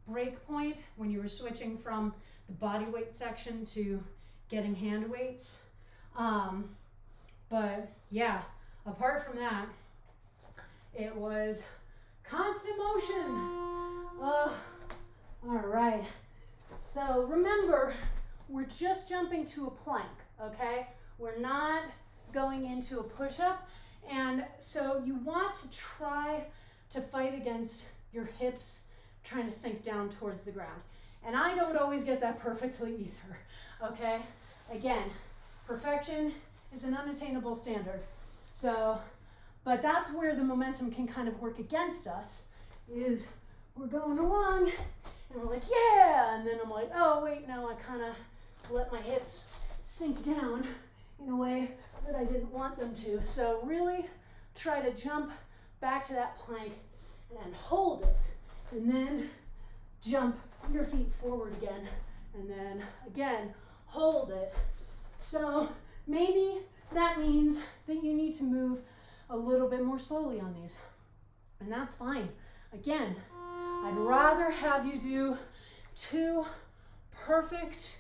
break point when you were switching from the body weight section to getting hand weights. But yeah, apart from that, it was constant motion. All right. So remember, we're just jumping to a plank, okay? We're not going into a push-up. And so you want to try to fight against your hips trying to sink down towards the ground. And I don't always get that perfectly either, okay? Again, perfection is an unattainable standard. So, but that's where the momentum can kind of work against us, is we're going along and we're like, yeah, and then I'm like, oh wait, no, I kind of let my hips sink down in a way that I didn't want them to. So really try to jump back to that plank and hold it, and then jump your feet forward again, and then again, hold it. So maybe that means that you need to move a little bit more slowly on these, and that's fine. Again, I'd rather have you do 2 perfect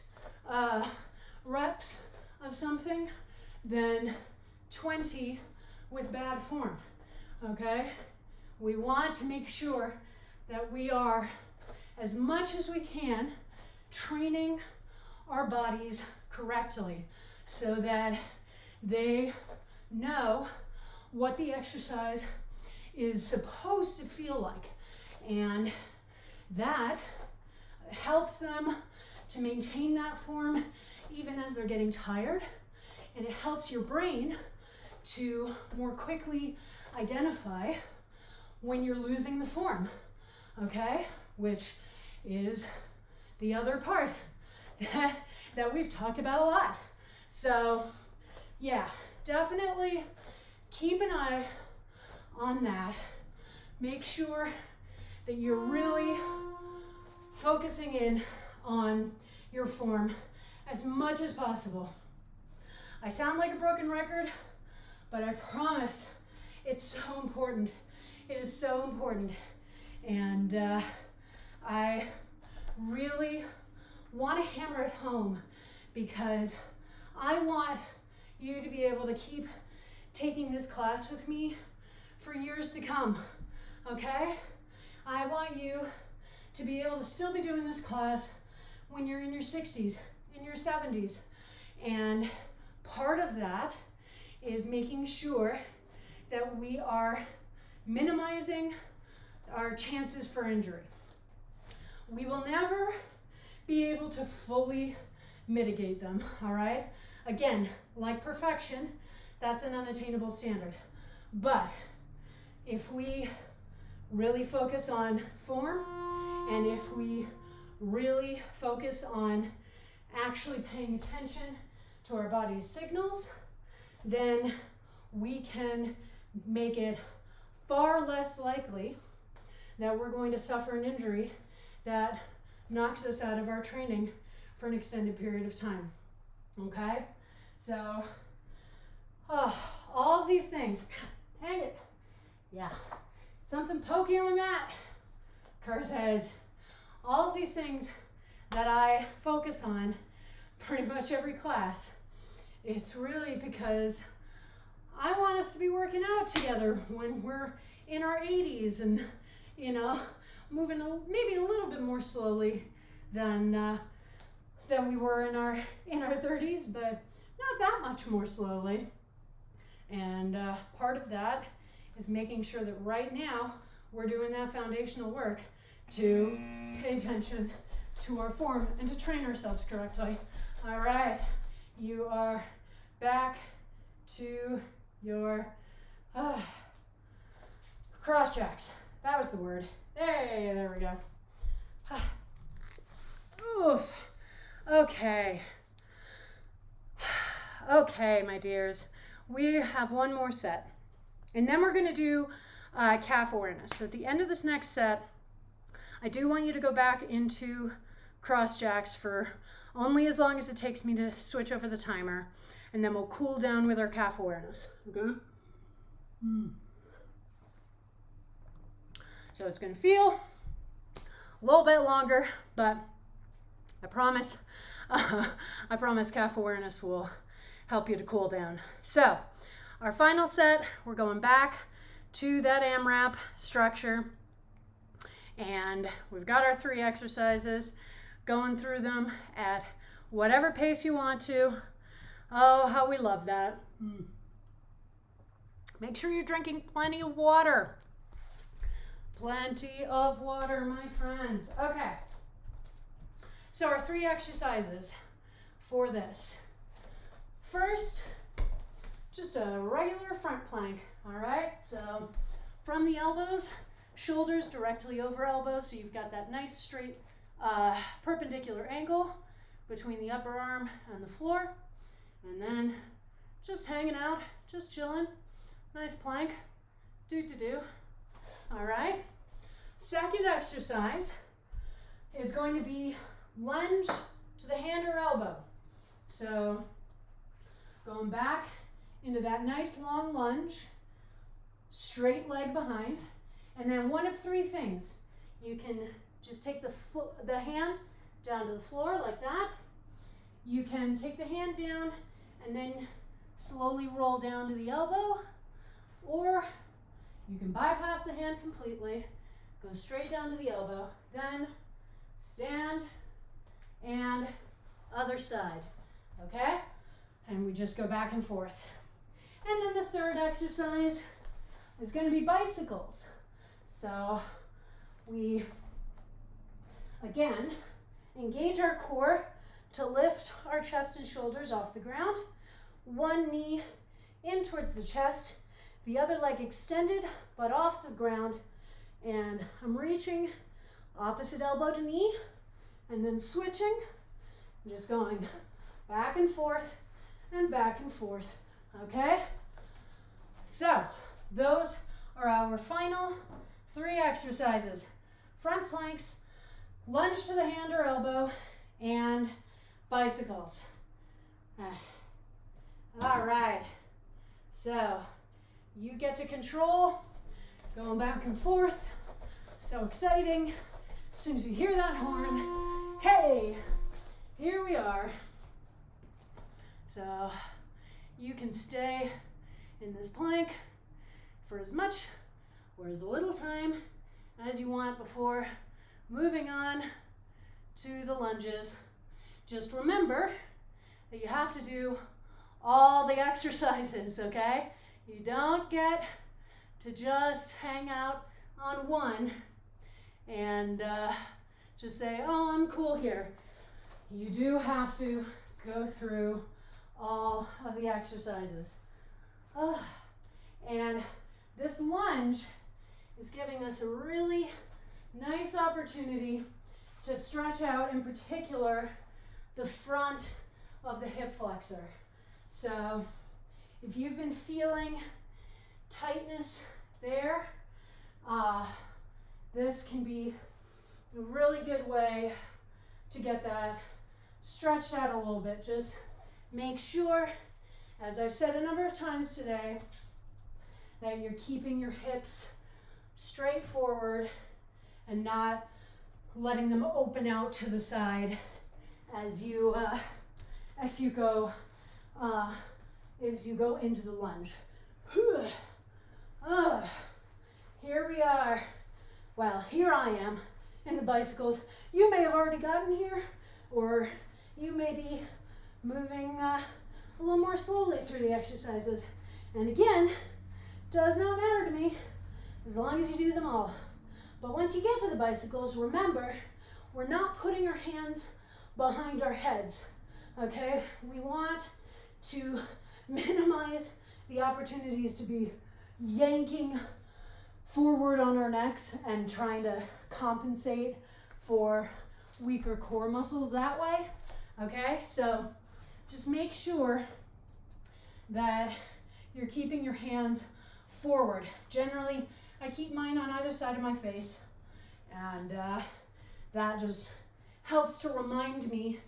reps of something than 20 with bad form, okay? We want to make sure that we are, as much as we can, training our bodies correctly so that they know what the exercise is supposed to feel like. And that helps them to maintain that form even as they're getting tired. And it helps your brain to more quickly identify when you're losing the form, okay? Which is the other part that we've talked about a lot. So yeah, definitely keep an eye on that. Make sure that you're really focusing in on your form as much as possible. I sound like a broken record, but I promise it's so important. It is so important. And I really want to hammer it home because I want you to be able to keep taking this class with me for years to come, okay? I want you to be able to still be doing this class when you're in your 60s, in your 70s. And part of that is making sure that we are minimizing our chances for injury. We will never be able to fully mitigate them, all right? Again, like perfection, that's an unattainable standard. But if we really focus on form, and if we really focus on actually paying attention to our body's signals, then we can make it far less likely that we're going to suffer an injury that knocks us out of our training for an extended period of time, okay? So, all of these things, hang it, yeah, something pokey on the mat, curse heads, all of these things that I focus on pretty much every class. It's really because I want us to be working out together when we're in our 80s and, you know, moving maybe a little bit more slowly than we were in our 30s, but not that much more slowly. And part of that is making sure that right now we're doing that foundational work to pay attention to our form and to train ourselves correctly. All right, you are back to your cross jacks. That was the word. Hey, there we go. Oof. Okay. Okay, my dears. We have one more set. And then we're going to do calf awareness. So at the end of this next set, I do want you to go back into cross jacks for only as long as it takes me to switch over the timer. And then we'll cool down with our calf awareness. Okay? So it's going to feel a little bit longer, but I promise calf awareness will help you to cool down. So our final set, we're going back to that AMRAP structure, and we've got our 3 exercises, going through them at whatever pace you want to. Oh, how we love that. Make sure you're drinking plenty of water. Plenty of water, my friends. Okay. So our 3 exercises for this. First, just a regular front plank, all right? So from the elbows, shoulders directly over elbows, so you've got that nice straight perpendicular angle between the upper arm and the floor. And then just hanging out, just chilling. Nice plank. Do. All right. Second exercise is going to be lunge to the hand or elbow. So going back into that nice long lunge, straight leg behind, and then one of 3 things. You can just take the hand down to the floor like that. You can take the hand down and then slowly roll down to the elbow, or you can bypass the hand completely, go straight down to the elbow, then stand and other side, okay? And we just go back and forth. And then the third exercise is going to be bicycles. So we, again, engage our core to lift our chest and shoulders off the ground. One knee in towards the chest, the other leg extended but off the ground, and I'm reaching opposite elbow to knee and then switching, just going back and forth and back and forth, okay? So those are our final 3 exercises: front planks, lunge to the hand or elbow, and bicycles. All right, so you get to control Going back and forth. So exciting. As soon as you hear that horn, hey, here we are. So you can stay in this plank for as much or as little time as you want before moving on to the lunges. Just remember that you have to do all the exercises, okay? You don't get to just hang out on one and just say, oh, I'm cool here. You do have to go through all of the exercises. And this lunge is giving us a really nice opportunity to stretch out, in particular, the front of the hip flexor. So if you've been feeling tightness there, this can be a really good way to get that stretched out a little bit. Just make sure, as I've said a number of times today, that you're keeping your hips straight forward and not letting them open out to the side as you go into the lunge. Here we are. Well, here I am in the bicycles. You may have already gotten here, or you may be moving a little more slowly through the exercises. And again, does not matter to me as long as you do them all. But once you get to the bicycles, remember, we're not putting our hands behind our heads, okay? We want to minimize the opportunities to be yanking forward on our necks and trying to compensate for weaker core muscles that way, okay? So just make sure that you're keeping your hands forward. Generally, I keep mine on either side of my face, and that just helps to remind me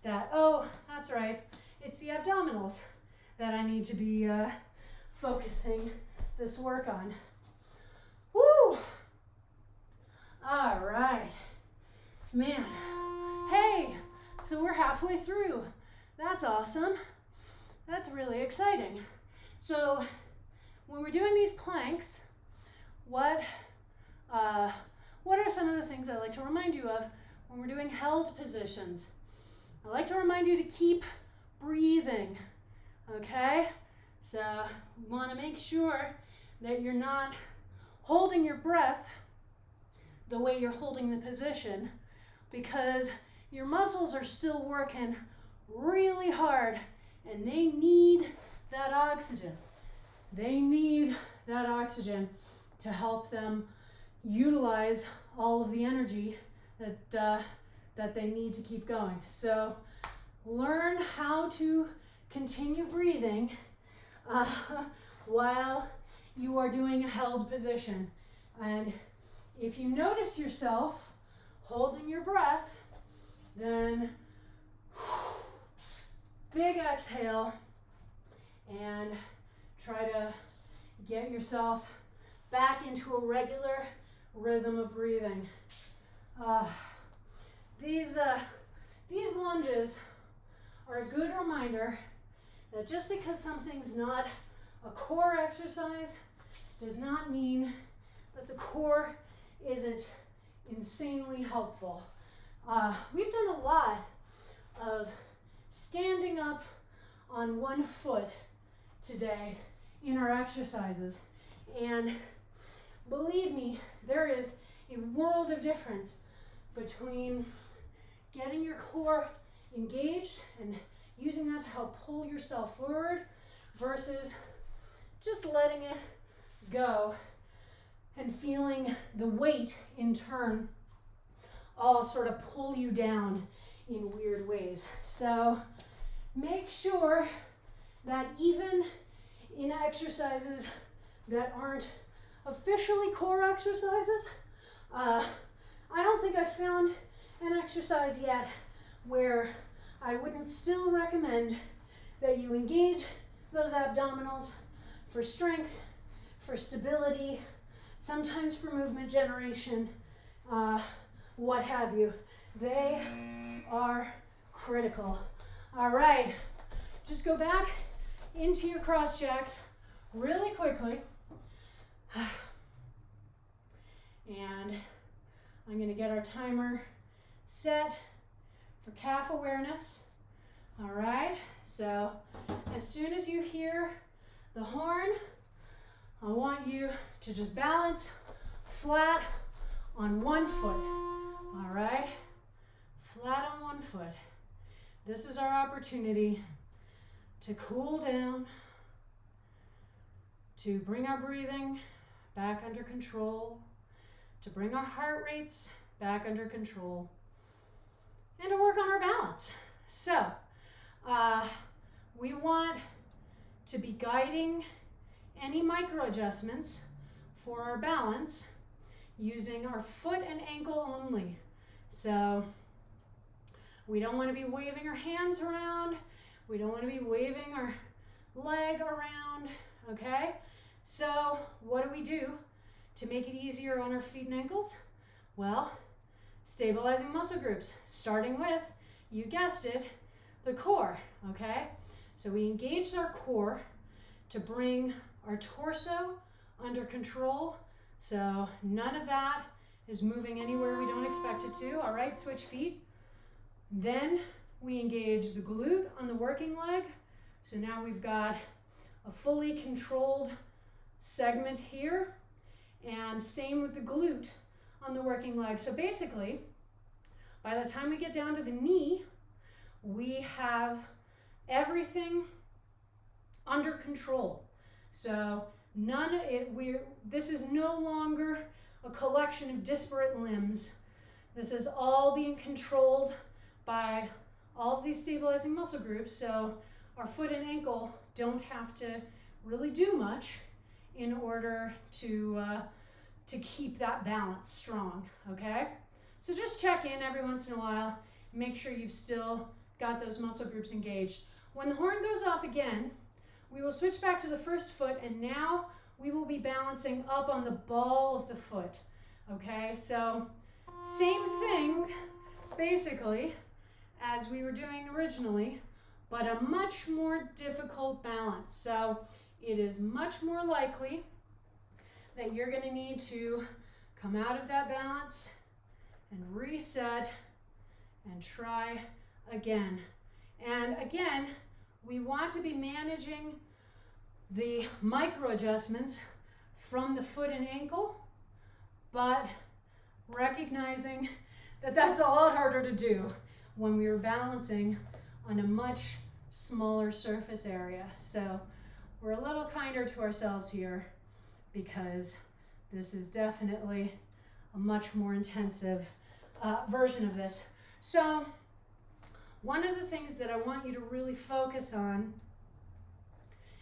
that, oh, that's right, it's the abdominals that I need to be focusing this work on. Woo! All right, man. Hey, so we're halfway through. That's awesome. That's really exciting. So when we're doing these planks, what are some of the things I like to remind you of when we're doing held positions? I like to remind you to keep breathing, okay? So you want to make sure that you're not holding your breath the way you're holding the position, because your muscles are still working really hard and they need that oxygen. They need that oxygen to help them utilize all of the energy that they need to keep going. So learn how to continue breathing while you are doing a held position. And if you notice yourself holding your breath, then big exhale and try to get yourself back into a regular rhythm of breathing. These lunges are a good reminder that just because something's not a core exercise does not mean that the core isn't insanely helpful. We've done a lot of standing up on one foot today in our exercises, and believe me, there is a world of difference between getting your core engaged and using that to help pull yourself forward versus just letting it go and feeling the weight in turn all sort of pull you down in weird ways. So make sure that even in exercises that aren't officially core exercises, I don't think I've found an exercise yet where I wouldn't still recommend that you engage those abdominals for strength, for stability, sometimes for movement generation, what have you. They are critical. All right, just go back into your cross jacks really quickly. And I'm going to get our timer set for calf awareness. All right, so as soon as you hear the horn, I want you to just balance flat on one foot. All right, flat on one foot. This is our opportunity to cool down, to bring our breathing back under control, to bring our heart rates back under control, and to work on our balance. So, we want to be guiding any micro adjustments for our balance using our foot and ankle only. So, we don't want to be waving our hands around. We don't want to be waving our leg around, okay? So what do we do to make it easier on our feet and ankles? Well, stabilizing muscle groups, starting with, you guessed it, the core, okay? So we engaged our core to bring our torso under control. So none of that is moving anywhere we don't expect it to. All right, switch feet. Then we engage the glute on the working leg. So now we've got a fully controlled segment here, and same with the glute on the working leg. So basically, by the time we get down to the knee, we have everything under control. So this is no longer a collection of disparate limbs. This is all being controlled by all of these stabilizing muscle groups, so our foot and ankle don't have to really do much in order to keep that balance strong, okay? So just check in every once in a while and make sure you've still got those muscle groups engaged. When the horn goes off again, we will switch back to the first foot, and now we will be balancing up on the ball of the foot, okay? So same thing, basically, as we were doing originally, but a much more difficult balance. So it is much more likely that you're going to need to come out of that balance and reset and try again. And again, we want to be managing the micro adjustments from the foot and ankle, but recognizing that that's a lot harder to do when we are balancing on a much smaller surface area. So we're a little kinder to ourselves here because this is definitely a much more intensive version of this. So one of the things that I want you to really focus on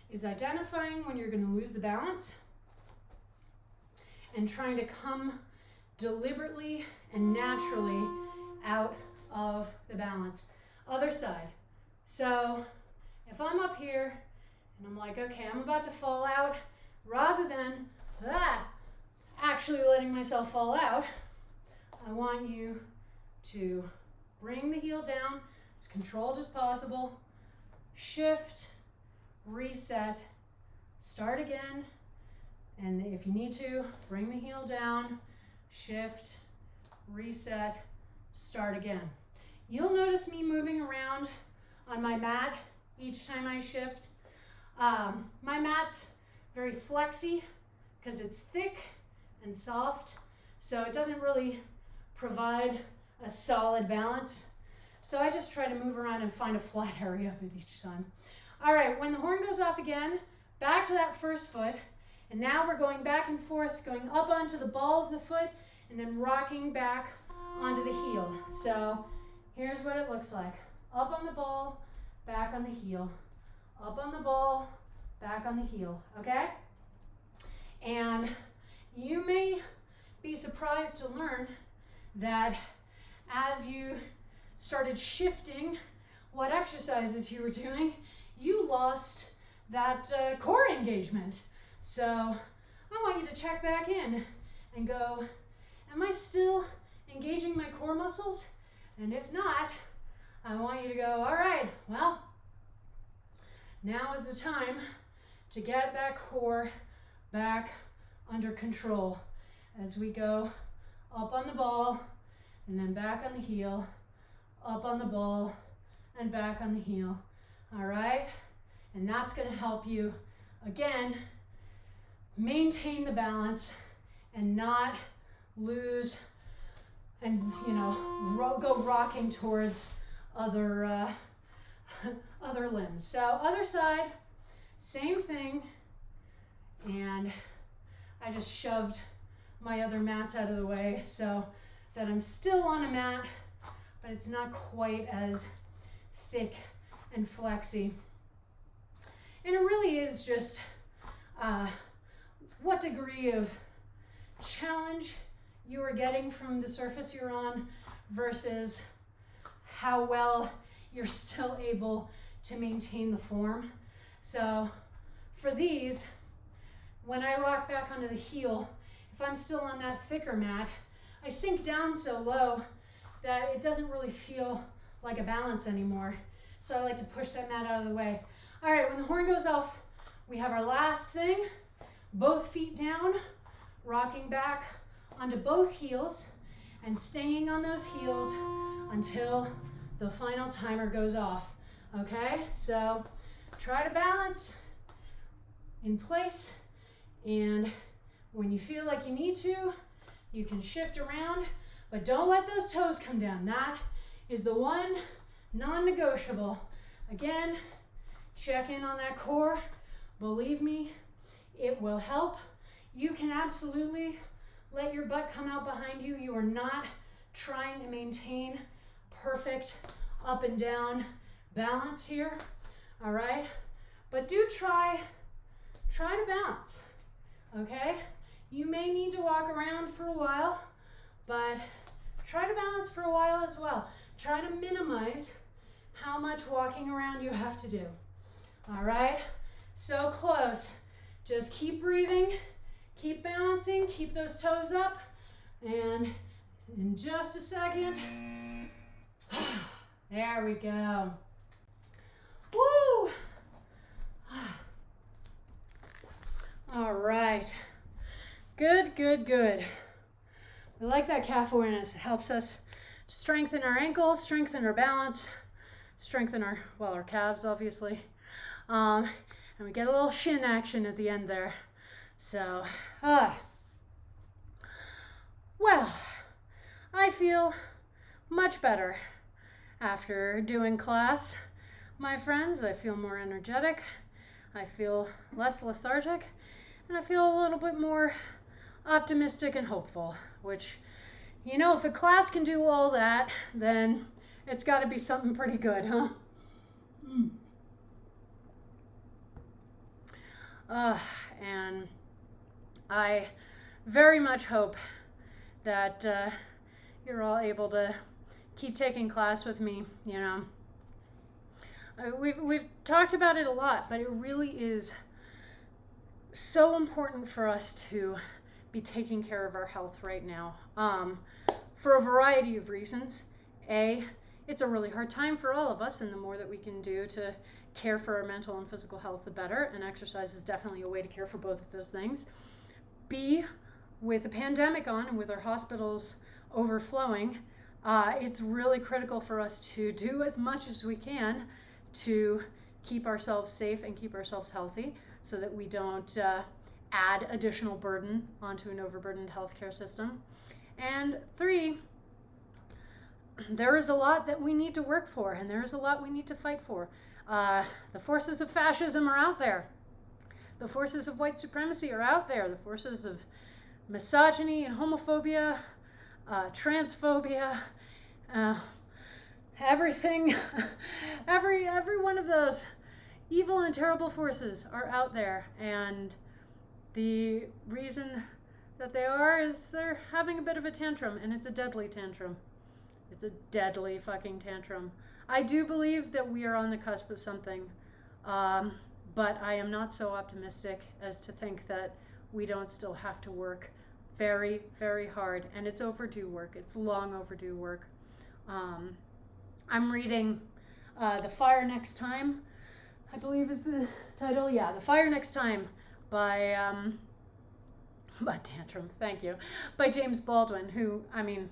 is identifying when you're going to lose the balance and trying to come deliberately and naturally out of the balance. Other side. So if I'm up here and I'm like, okay, I'm about to fall out, rather than actually letting myself fall out, I want you to bring the heel down as controlled as possible, shift, reset, start again, and if you need to, bring the heel down, shift, reset, start again. You'll notice me moving around on my mat each time I shift. My mat's very flexy because it's thick and soft, so it doesn't really provide a solid balance. So I just try to move around and find a flat area of it each time. All right, when the horn goes off again, back to that first foot, and now we're going back and forth, going up onto the ball of the foot, and then rocking back onto the heel. So here's what it looks like. Up on the ball, back on the heel. Up on the ball, back on the heel, okay? And you may be surprised to learn that as you started shifting what exercises you were doing, you lost that core engagement. So I want you to check back in and go, am I still engaging my core muscles? And if not, I want you to go, all right, well, now is the time to get that core back under control as we go up on the ball and then back on the heel, up on the ball and back on the heel. All right? And that's going to help you, again, maintain the balance and not lose and, go rocking towards other limbs. So other side, same thing. And I just shoved my other mats out of the way so that I'm still on a mat, but it's not quite as thick and flexy. And it really is just what degree of challenge you are getting from the surface you're on versus how well you're still able to maintain the form. So for these, when I rock back onto the heel, if I'm still on that thicker mat, I sink down so low that it doesn't really feel like a balance anymore. So I like to push that mat out of the way. All right, when the horn goes off, we have our last thing, both feet down, rocking back onto both heels and staying on those heels until the final timer goes off. Okay, so try to balance in place, and when you feel like you need to, you can shift around, but don't let those toes come down. That is the one non-negotiable. Again, check in on that core. Believe me, it will help. You can absolutely let your butt come out behind you. You are not trying to maintain perfect up and down balance here, all right? But do try to balance, okay? You may need to walk around for a while, but try to balance for a while as well. Try to minimize how much walking around you have to do, all right? So close. Just keep breathing, keep balancing, keep those toes up, and in just a second, there we go. Woo! All right. Good, good, good. We like that calf awareness. It helps us to strengthen our ankles, strengthen our balance, strengthen our calves, obviously. And we get a little shin action at the end there. So, well, I feel much better after doing class, my friends. I feel more energetic. I feel less lethargic. And I feel a little bit more optimistic and hopeful, which, if a class can do all that, then it's got to be something pretty good, huh? And I very much hope that you're all able to keep taking class with me, We've talked about it a lot, but it really is so important for us to be taking care of our health right now, for a variety of reasons. It's a really hard time for all of us, and the more that we can do to care for our mental and physical health, the better, and exercise is definitely a way to care for both of those things. B, with the pandemic on and with our hospitals overflowing, it's really critical for us to do as much as we can to keep ourselves safe and keep ourselves healthy so that we don't add additional burden onto an overburdened healthcare system. And 3, there is a lot that we need to work for, and there is a lot we need to fight for. The forces of fascism are out there. The forces of white supremacy are out there. The forces of misogyny and homophobia, transphobia, everything, every one of those evil and terrible forces are out there. And the reason that they are is they're having a bit of a tantrum, and it's a deadly tantrum. It's a deadly fucking tantrum. I do believe that we are on the cusp of something, but I am not so optimistic as to think that we don't still have to work very, very hard. And it's overdue work. It's long overdue work. I'm reading The Fire Next Time, I believe is the title. Yeah, The Fire Next Time by Tantrum, thank you, by James Baldwin, who, I mean,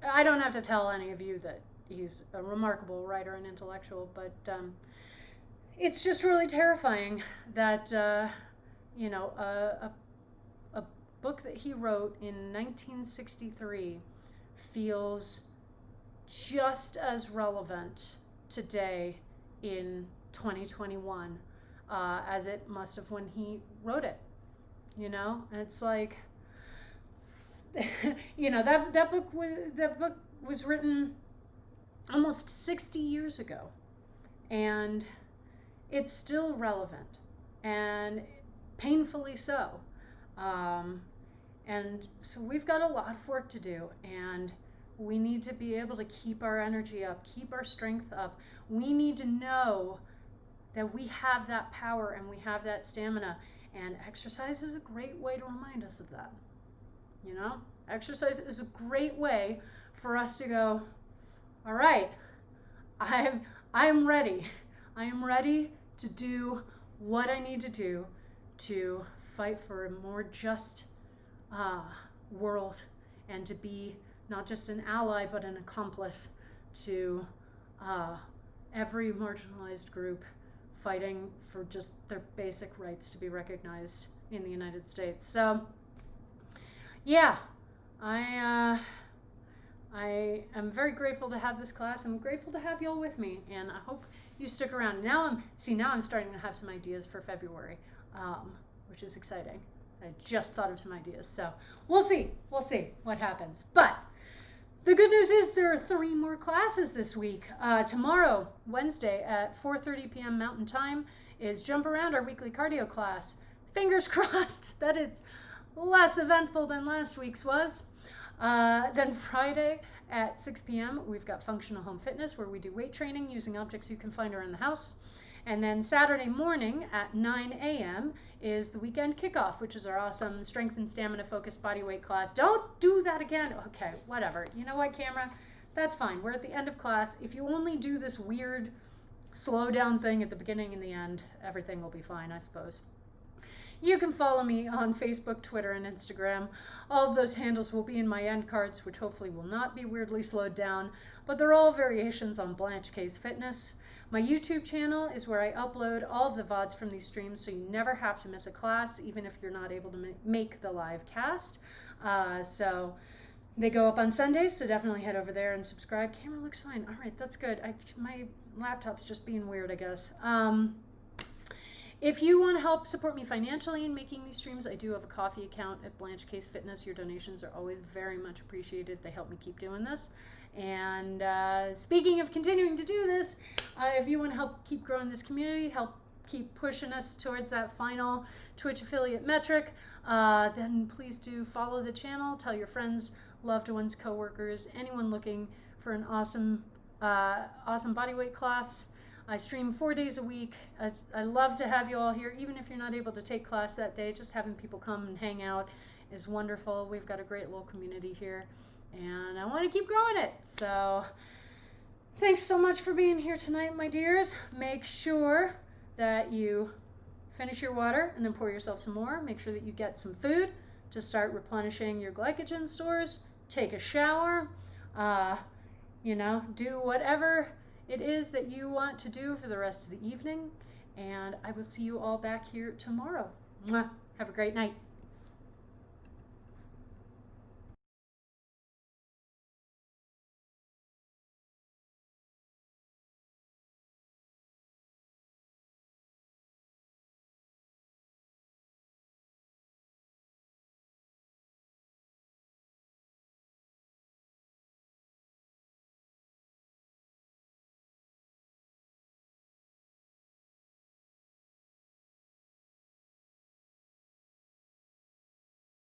I don't have to tell any of you that he's a remarkable writer and intellectual, but it's just really terrifying that, a book that he wrote in 1963 feels just as relevant today in 2021 as it must have when he wrote it. And it's like, that book was written almost 60 years ago, and it's still relevant, and painfully so. And so we've got a lot of work to do, and we need to be able to keep our energy up, keep our strength up. We need to know that we have that power and we have that stamina, and exercise is a great way to remind us of that. Exercise is a great way for us to go, all right, I am ready. I am ready to do what I need to do to fight for a more just world, and to be not just an ally but an accomplice to every marginalized group fighting for just their basic rights to be recognized in the United States. So yeah, I am very grateful to have this class. I'm grateful to have y'all with me, and I hope you stick around. Now I'm starting to have some ideas for February, which is exciting. I just thought of some ideas, so we'll see what happens. But the good news is there are 3 more classes this week. Tomorrow, Wednesday at 4:30 p.m. Mountain Time, is Jump Around, our weekly cardio class. Fingers crossed that it's less eventful than last week's was. Then Friday at 6 p.m., we've got Functional Home Fitness, where we do weight training using objects you can find around the house. And then Saturday morning at 9 a.m. is the weekend kickoff, which is our awesome strength and stamina focused bodyweight class. Don't do that again. Okay, whatever. You know what, camera? That's fine. We're at the end of class. If you only do this weird slow down thing at the beginning and the end, everything will be fine, I suppose. You can follow me on Facebook, Twitter, and Instagram. All of those handles will be in my end cards, which hopefully will not be weirdly slowed down, but they're all variations on Blanche K's Fitness. My YouTube channel is where I upload all of the VODs from these streams, so you never have to miss a class, even if you're not able to make the live cast. So they go up on Sundays, so definitely head over there and subscribe. Camera looks fine. All right, that's good. My laptop's just being weird, I guess. If you want to help support me financially in making these streams, I do have a coffee account at Blanche Case Fitness. Your donations are always very much appreciated. They help me keep doing this. And speaking of continuing to do this, if you want to help keep growing this community, help keep pushing us towards that final Twitch affiliate metric, then please do follow the channel. Tell your friends, loved ones, coworkers, anyone looking for an awesome bodyweight class. I stream 4 days a week. I love to have you all here, even if you're not able to take class that day. Just having people come and hang out is wonderful. We've got a great little community here, and I want to keep growing it. So thanks so much for being here tonight, my dears. Make sure that you finish your water and then pour yourself some more. Make sure that you get some food to start replenishing your glycogen stores. Take a shower. Do whatever it is that you want to do for the rest of the evening, and I will see you all back here tomorrow. Mwah. Have a great night.